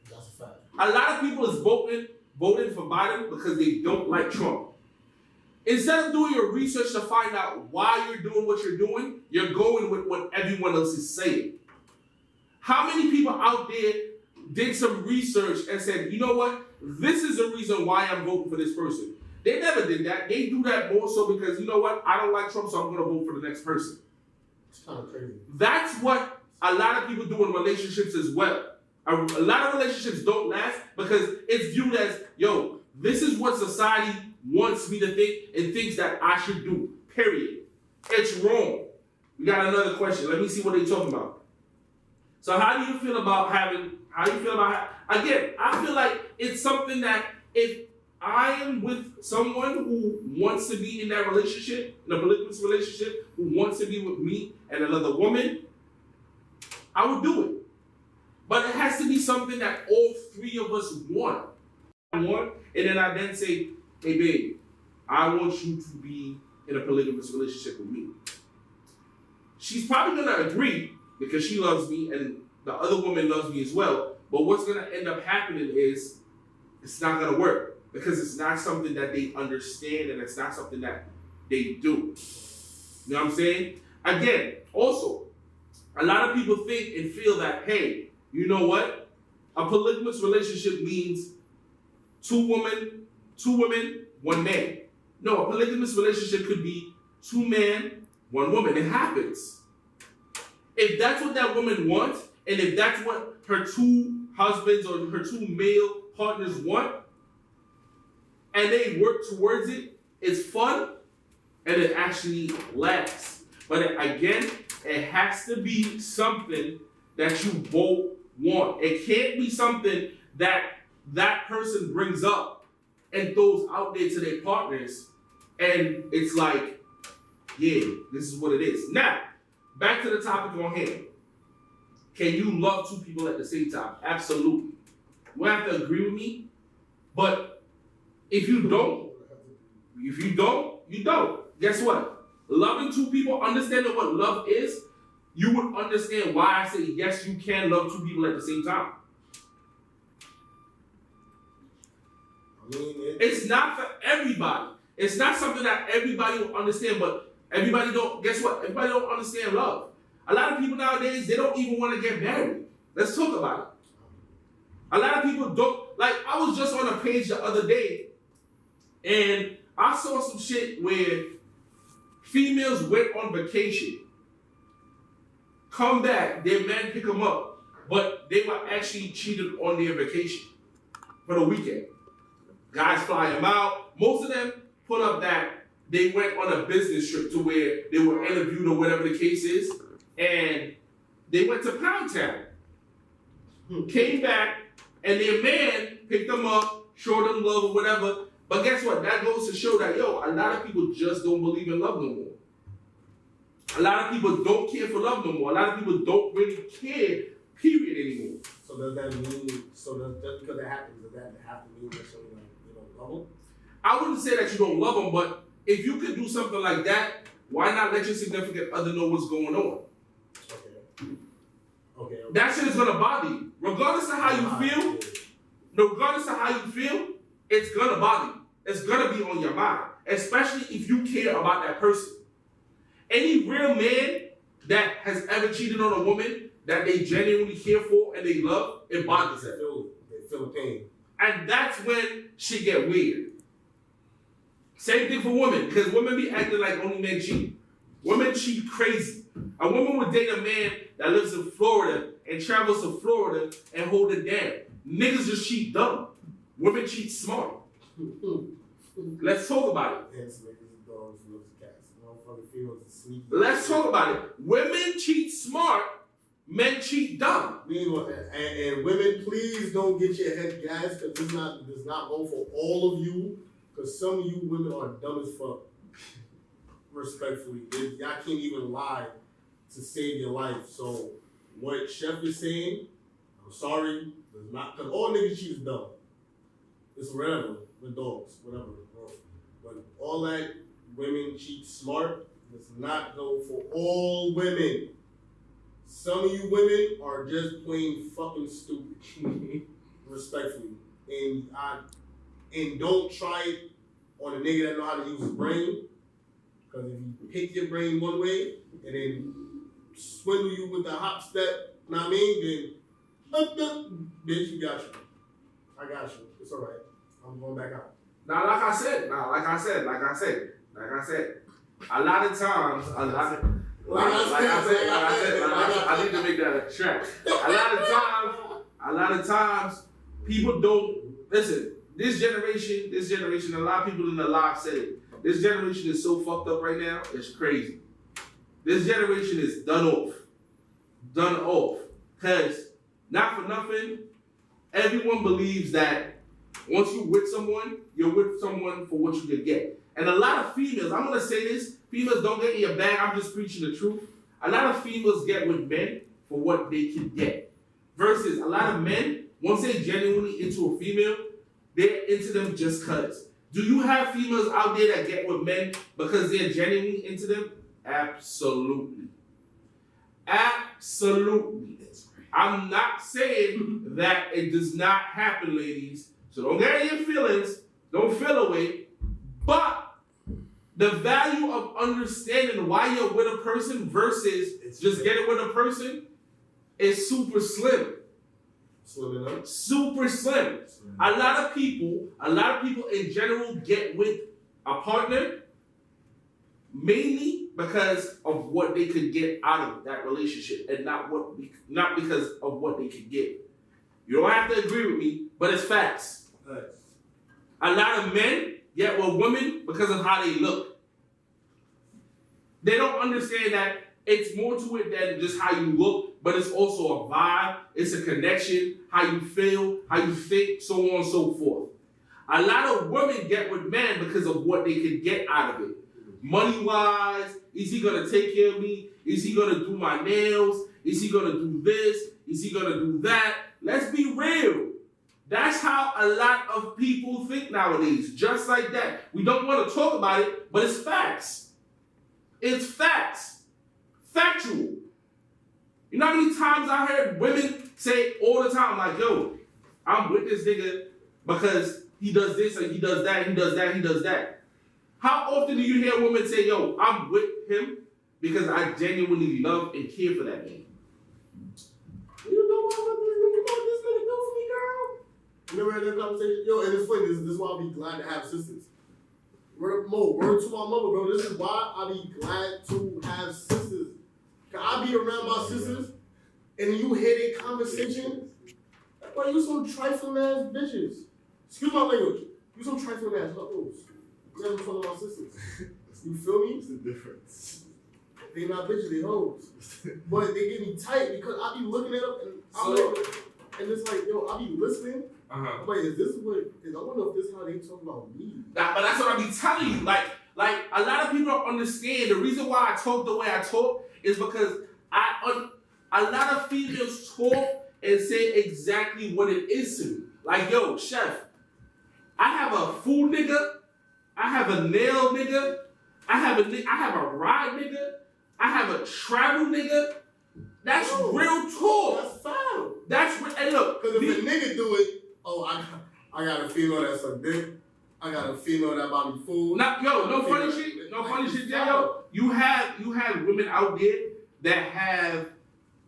That's a fact. A lot of people is voting for Biden because they don't like Trump. Instead of doing your research to find out why you're doing what you're doing, you're going with what everyone else is saying. How many people out there did some research and said, you know what? This is the reason why I'm voting for this person. They never did that. They do that more so because, you know what? I don't like Trump, so I'm going to vote for the next person. It's kind of crazy. That's what a lot of people do in relationships as well. A lot of relationships don't last because it's viewed as, yo, this is what society wants me to think and thinks that I should do, period. It's wrong. We got another question. Let me see what they're talking about. So how do you feel about again, I feel like it's something that if I am with someone who wants to be in that relationship, in a polygamous relationship, who wants to be with me and another woman, I would do it. But it has to be something that all three of us want. And then I then say, hey babe, I want you to be in a polygamous relationship with me. She's probably gonna agree because she loves me and the other woman loves me as well. But what's gonna end up happening is it's not gonna work because it's not something that they understand and it's not something that they do. You know what I'm saying? Again, also, a lot of people think and feel that, hey, you know what? A polygamous relationship means two women, one man. No, a polygamous relationship could be two men, one woman. It happens. If that's what that woman wants, and if that's what her two husbands or her two male partners want, and they work towards it, it's fun, and it actually lasts. But again, it has to be something that you both want. It can't be something that that person brings up and throws out there to their partners, and it's like, yeah, this is what it is. Now, back to the topic on hand. Can you love two people at the same time? Absolutely. You don't have to agree with me, but if you don't, you don't. Guess what? Loving two people, understanding what love is, you would understand why I say yes, you can love two people at the same time. It's not for everybody. It's not something that everybody will understand, but everybody don't, guess what? Everybody don't understand love. A lot of people nowadays, they don't even want to get married. Let's talk about it. A lot of people don't, like I was just on a page the other day and I saw some shit where females went on vacation, come back, their man pick them up, but they were actually cheated on their vacation for the weekend. Guys fly them out. Most of them put up that they went on a business trip to where they were interviewed or whatever the case is, and they went to Pound Town. Came back, and their man picked them up, showed them love or whatever. But guess what? That goes to show that, yo, a lot of people just don't believe in love no more. A lot of people don't care for love no more. A lot of people don't really care, period, anymore. So does that mean, just because that happens, does that have to mean that someone, you don't love them? I wouldn't say that you don't love them, but if you could do something like that, why not let your significant other know what's going on? Okay. That shit is gonna bother you. Regardless of how you feel, it's gonna bother you. It's gonna be on your mind, especially if you care about that person. Any real man that has ever cheated on a woman that they genuinely care for and they love, it bothers them. They feel the pain. And that's when shit get weird. Same thing for women, because women be acting like only men cheat. Women cheat crazy. A woman would date a man that lives in Florida and travels to Florida and hold it down. Niggas just cheat dumb. Women cheat smart. Let's talk about it. Let's talk about it. Women cheat smart, men cheat dumb. And women, please don't get your head gassed, because this does not go for all of you, because some of you women are dumb as fuck. Respectfully. Y'all can't even lie to save your life. So what Chef is saying, I'm sorry, does not, because all niggas cheat is dumb. It's whatever, with dogs, whatever. But all that women cheat smart does not go for all women. Some of you women are just plain fucking stupid. Respectfully. And don't try it on a nigga that know how to use his brain. Because if you pick your brain one way and then swindle you with the hop step, know what I mean? Then, bitch, you got you. I got you. It's all right. I'm going back out. Now, like I said, a lot of times, I need to make that a track. A lot of times, people don't, listen, this generation, a lot of people in the live say it. This generation is so fucked up right now, it's crazy. This generation is done off. Because, not for nothing, everyone believes that once you're with someone for what you can get. And a lot of females, I'm going to say this, females don't get in your bag, I'm just preaching the truth. A lot of females get with men for what they can get. Versus a lot of men, once they're genuinely into a female, they're into them just cause. Do you have females out there that get with men because they're genuinely into them? Absolutely. Absolutely. I'm not saying that it does not happen, ladies. So don't get in your feelings. Don't feel away. But the value of understanding why you're with a person versus just getting with a person is super slim. Super slim. A lot of people in general get with a partner mainly because of what they could get out of that relationship and not because of what they could get. You don't have to agree with me, but it's facts. A lot of men get with women because of how they look. They don't understand that it's more to it than just how you look, but it's also a vibe, it's a connection, how you feel, how you think, so on and so forth. A lot of women get with men because of what they can get out of it. Money-wise, is he gonna take care of me? Is he gonna do my nails? Is he gonna do this? Is he gonna do that? Let's be real. That's how a lot of people think nowadays, just like that. We don't want to talk about it, but it's facts. It's facts. Factual. You know how many times I heard women say all the time, like, yo, I'm with this nigga because he does this and he does that, he does that, he does that. How often do you hear women say, yo, I'm with him because I genuinely love and care for that man? You know what this nigga do for me, girl? You never had that conversation? Yo, and it's funny, this is why I be glad to have sisters. Word to my mother, bro. This is why I be glad to have sisters. Cause I be around my sisters, and you hear their conversation. Boy, you some trifling ass bitches. Excuse my language. You some trifling ass hoes. Yeah, I'm talking about sisters. You feel me? What's the difference? They not bitches, they hoes. But they get me tight because I be looking at them and it's like, yo, I be listening. Uh-huh. I'm like, I wonder if this is how they talk about me. But that's what I be telling you. Like a lot of people don't understand. The reason why I talk the way I talk is because a lot of females talk and say exactly what it is to me. Like, yo, chef, I have a food nigga, I have a nail nigga, I have a ride nigga, I have a travel nigga. That's real talk. That's foul. That's real. Hey, look. Because if a nigga do it, I got a female that's a dick. I got a female that buy me food. No funny shit. No funny shit. Yo, you have women out there that have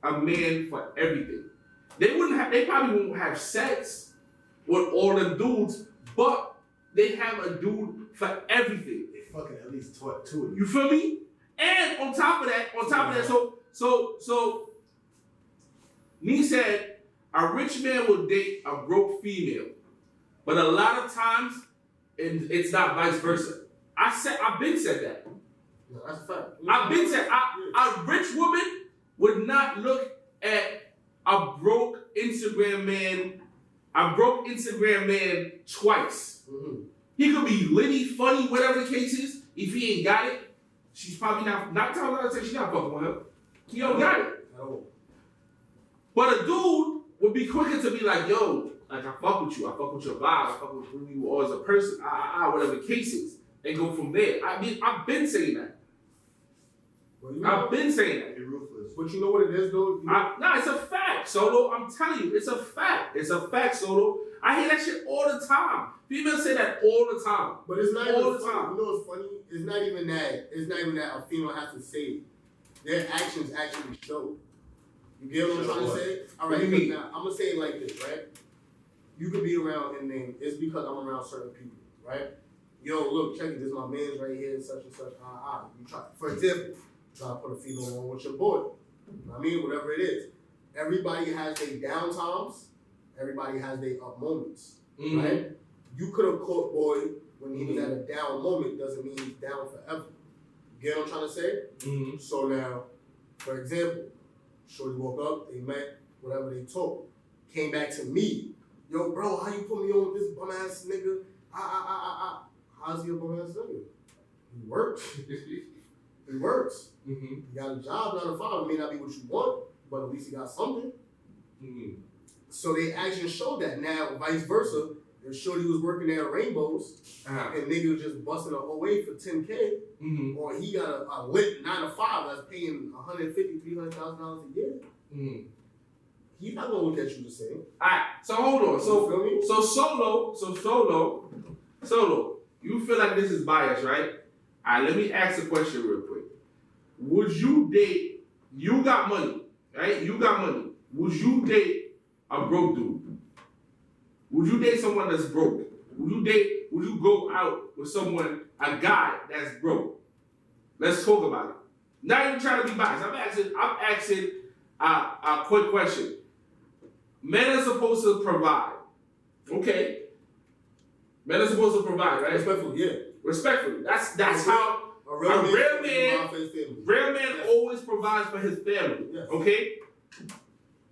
a man for everything. They probably won't have sex with all them dudes, but they have a dude for everything. They fucking at least taught two of you. You feel me? And on top of that, so me said a rich man will date a broke female, but a lot of times it's not vice versa. I've been said that. No, that's a fact. I've been said a rich woman would not look at a broke Instagram man twice. Mm-hmm. He could be litty, funny, whatever the case is. If he ain't got it, she's probably not telling her to say she's not fucking with him. He don't got it. No. But a dude would be quicker to be like, yo, like I fuck with you, I fuck with your vibe, I fuck with who you are as a person, whatever the case is, and go from there. I mean, I've been saying that. Well, I've been saying that. You're ruthless. But you know what it is, though? No, it's a fact, Solo. I'm telling you, it's a fact. It's a fact, Solo. I hear that shit all the time. Females say that all the time. But it's not all even the funny. time. You know what's funny? It's not even that a female has to say it. Their actions actually show. You get what I'm trying to say? All right, now I'm gonna say it like this, right? You could be around and then it's because I'm around certain people, right? Yo, look, check it. This is my man's right here, such and such. You try, for example, try to put a female on with your boy. You know what I mean? Whatever it is. Everybody has their down times. Everybody has their up moments, right? You could have caught boy when he was at a down moment. Doesn't mean he's down forever. You get what I'm trying to say? Mm-hmm. So now, for example, shorty woke up, they met, whatever they talked, came back to me. Yo, bro, how you put me on with this bum ass nigga? How's he a bum ass nigga? He works. He works. Mm-hmm. He got a job, 9 to 5. It may not be what you want, but at least he got something. Mm-hmm. So they actually showed that. Now, vice versa, if shorty was working at Rainbows and nigga was just busting a whole way for $10K, or he got a lit 9 to 5 that's paying $150,000, $300,000 a year. Mm-hmm. He's not gonna look at you the same. Alright, so hold on. Solo, you feel like this is biased, right? Alright, let me ask a question real quick. Would you date, you got money, right? You got money. Would you date a broke dude? Would you date someone that's broke? Would you go out with someone, a guy that's broke? Let's talk about it. Not even trying to be biased. I'm asking a quick question. Men are supposed to provide. Okay. Men are supposed to provide, right? Respectfully, yeah. Respectfully. That's how a real man always provides for his family. Yes. Okay?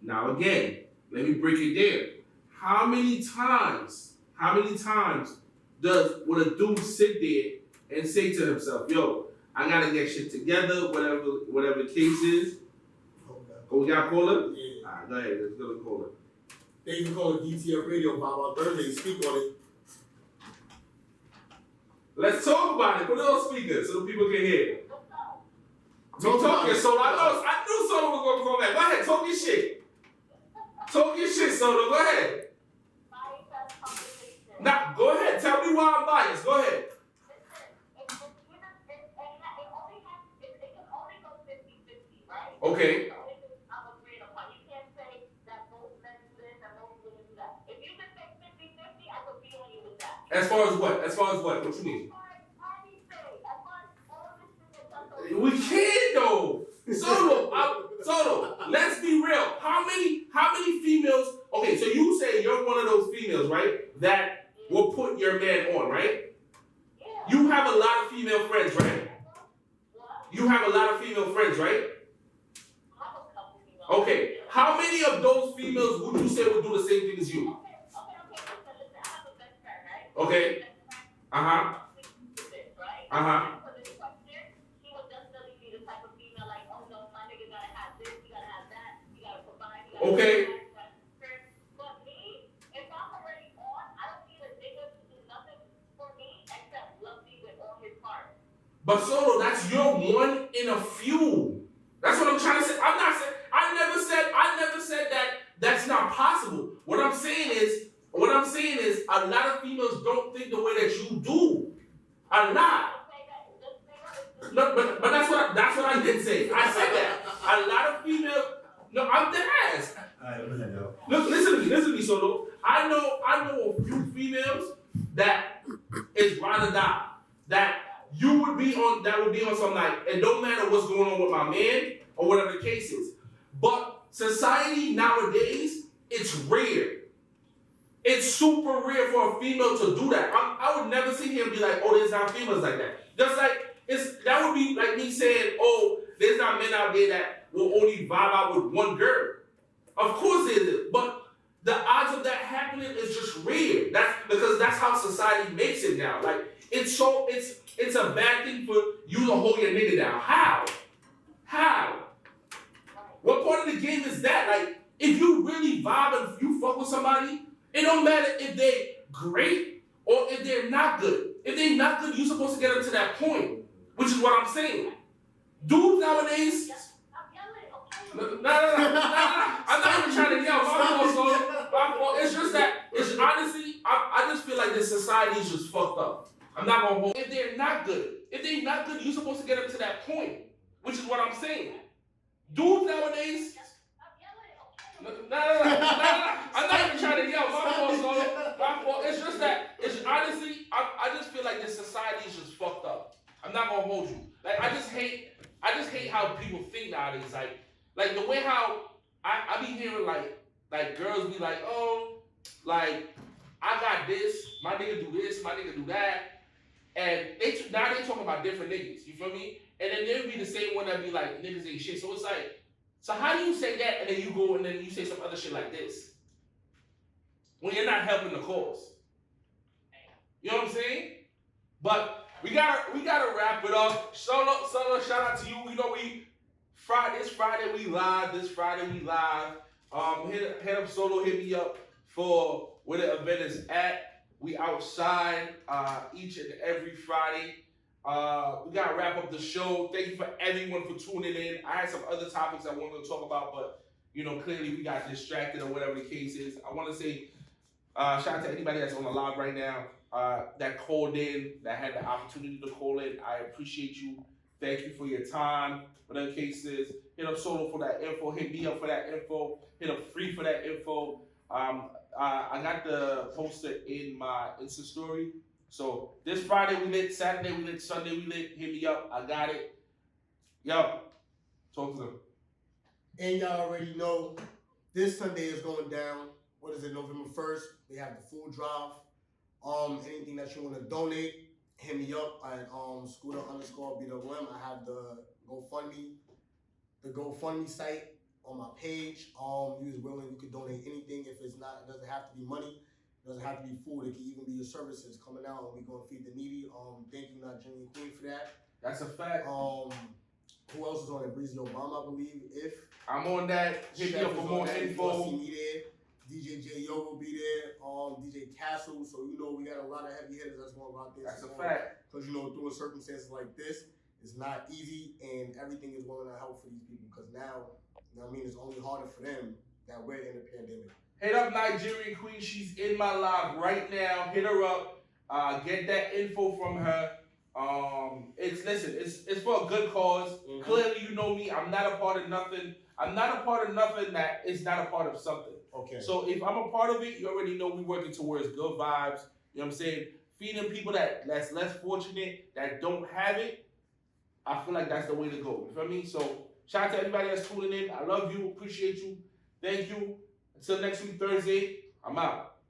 Now again, let me break it down. How many times would a dude sit there and say to himself, yo, I gotta get shit together, whatever the case is. Oh, we got a caller? Yeah. Alright, go ahead, let's go to the caller. Thank you for calling DTF Radio, VybeoutThursday's. Speak on it. Let's talk about it. Put it on speaker so the people can hear. Talk talking, Solo. I knew Solo was gonna call back. Go ahead, talk your shit. Talk your shit, Solo. Go ahead. Now, go ahead. Tell me why I'm biased. Go ahead. Okay. As far as what? What you mean? We can't though. Solo, let's be real. How many females? Okay, so you say you're one of those females, right? That will put your man on, right? You female friends, right? You have a lot of female friends, right? Okay. How many of those females would you say would do the same thing as you? Okay. Uh-huh. Uh-huh. Okay. But Solo, that's your one in a few. That's what I'm trying to say. I'm not saying I never said that that's not possible. What I'm saying is a lot of females don't think the way that you do. A lot. No, but that's what I did say. I said that. A lot of females. No, I'm dead ass. Look, listen to me, Solo. I know a few females that is ride or die. That would be on some like, it don't matter what's going on with my man or whatever the case is. But society nowadays, it's rare. It's super rare for a female to do that. I would never sit here and be like, oh, there's not females like that. Just like that would be like me saying, oh, there's not men out there that will only vibe out with one girl. Of course there is, but the odds of that happening is just rare. That's because that's how society makes it now. Like it's a bad thing for you to hold your nigga down. How? What part of the game is that? Like, if you really vibe and you fuck with somebody, it don't matter if they're great or if they're not good. If they're not good, you're supposed to get them to that point, which is what I'm saying. Dudes nowadays. No. I'm not even trying to yell. My fault. It's just that. It's honestly, I just feel like this society is just fucked up. I'm not gonna hold. If they're not good, you're supposed to get them to that point, which is what I'm saying. Dudes nowadays. No. I'm not even trying to yell. My fault. It's just that. It's honestly, I just feel like this society is just fucked up. I'm not gonna hold you. Like I just hate how people think nowadays. Like the way how I be hearing like girls be like, oh, like I got this, my nigga do this, my nigga do that, and now they talking about different niggas. You feel me? And then there'll be the same one that be like niggas ain't shit. So it's like, so how do you say that and then you go and then you say some other shit like this when you're not helping the cause? You know what I'm saying? But we gotta wrap it up. Solo, shout out to you. You know this Friday we live. Hit up Solo, hit me up for where the event is at. We outside each and every Friday. We gotta wrap up the show. Thank you for everyone for tuning in. I had some other topics I wanted to talk about, but clearly we got distracted or whatever the case is. I want to say shout out to anybody that's on the live right now that called in, that had the opportunity to call in. I appreciate you. Thank you for your time. Whatever the case is, hit up Solo for that info. Hit me up for that info. Hit up Free for that info. I got the poster in my Insta story. So this Friday we lit, Saturday we lit, Sunday we lit. Hit me up. I got it. Yo, talk to them. And y'all already know this Sunday is going down. What is it? November 1st. They have the food drive. Anything that you want to donate, hit me up at Scooter_BWM. I have the GoFundMe site on my page. You is willing, you can donate anything. If it doesn't have to be money, it doesn't have to be food. It can even be your services coming out, and we're gonna feed the needy. Thank you, Nigerian Queen, for that. That's a fact. Who else is on it? Breezy Obama, I believe. If I'm on that, hit me up for more info. See me there. DJ J.O. will be there. DJ Castle. So we got a lot of heavy hitters that's going to rock this. That's a fact. Because through circumstances like this, it's not easy, and everything is willing to help for these people. Because now, it's only harder for them that we're in a pandemic. Hit up Nigerian Queen. She's in my live right now. Hit her up. Get that info from her. It's for a good cause. Mm-hmm. Clearly, you know me. I'm not a part of nothing. I'm not a part of nothing that is not a part of something. Okay. So if I'm a part of it, you already know we're working towards good vibes. You know what I'm saying? Feeding people that's less fortunate, that don't have it. I feel like that's the way to go. You feel me? So shout out to everybody that's tuning in. I love you. Appreciate you. Thank you. Until next week, Thursday, I'm out.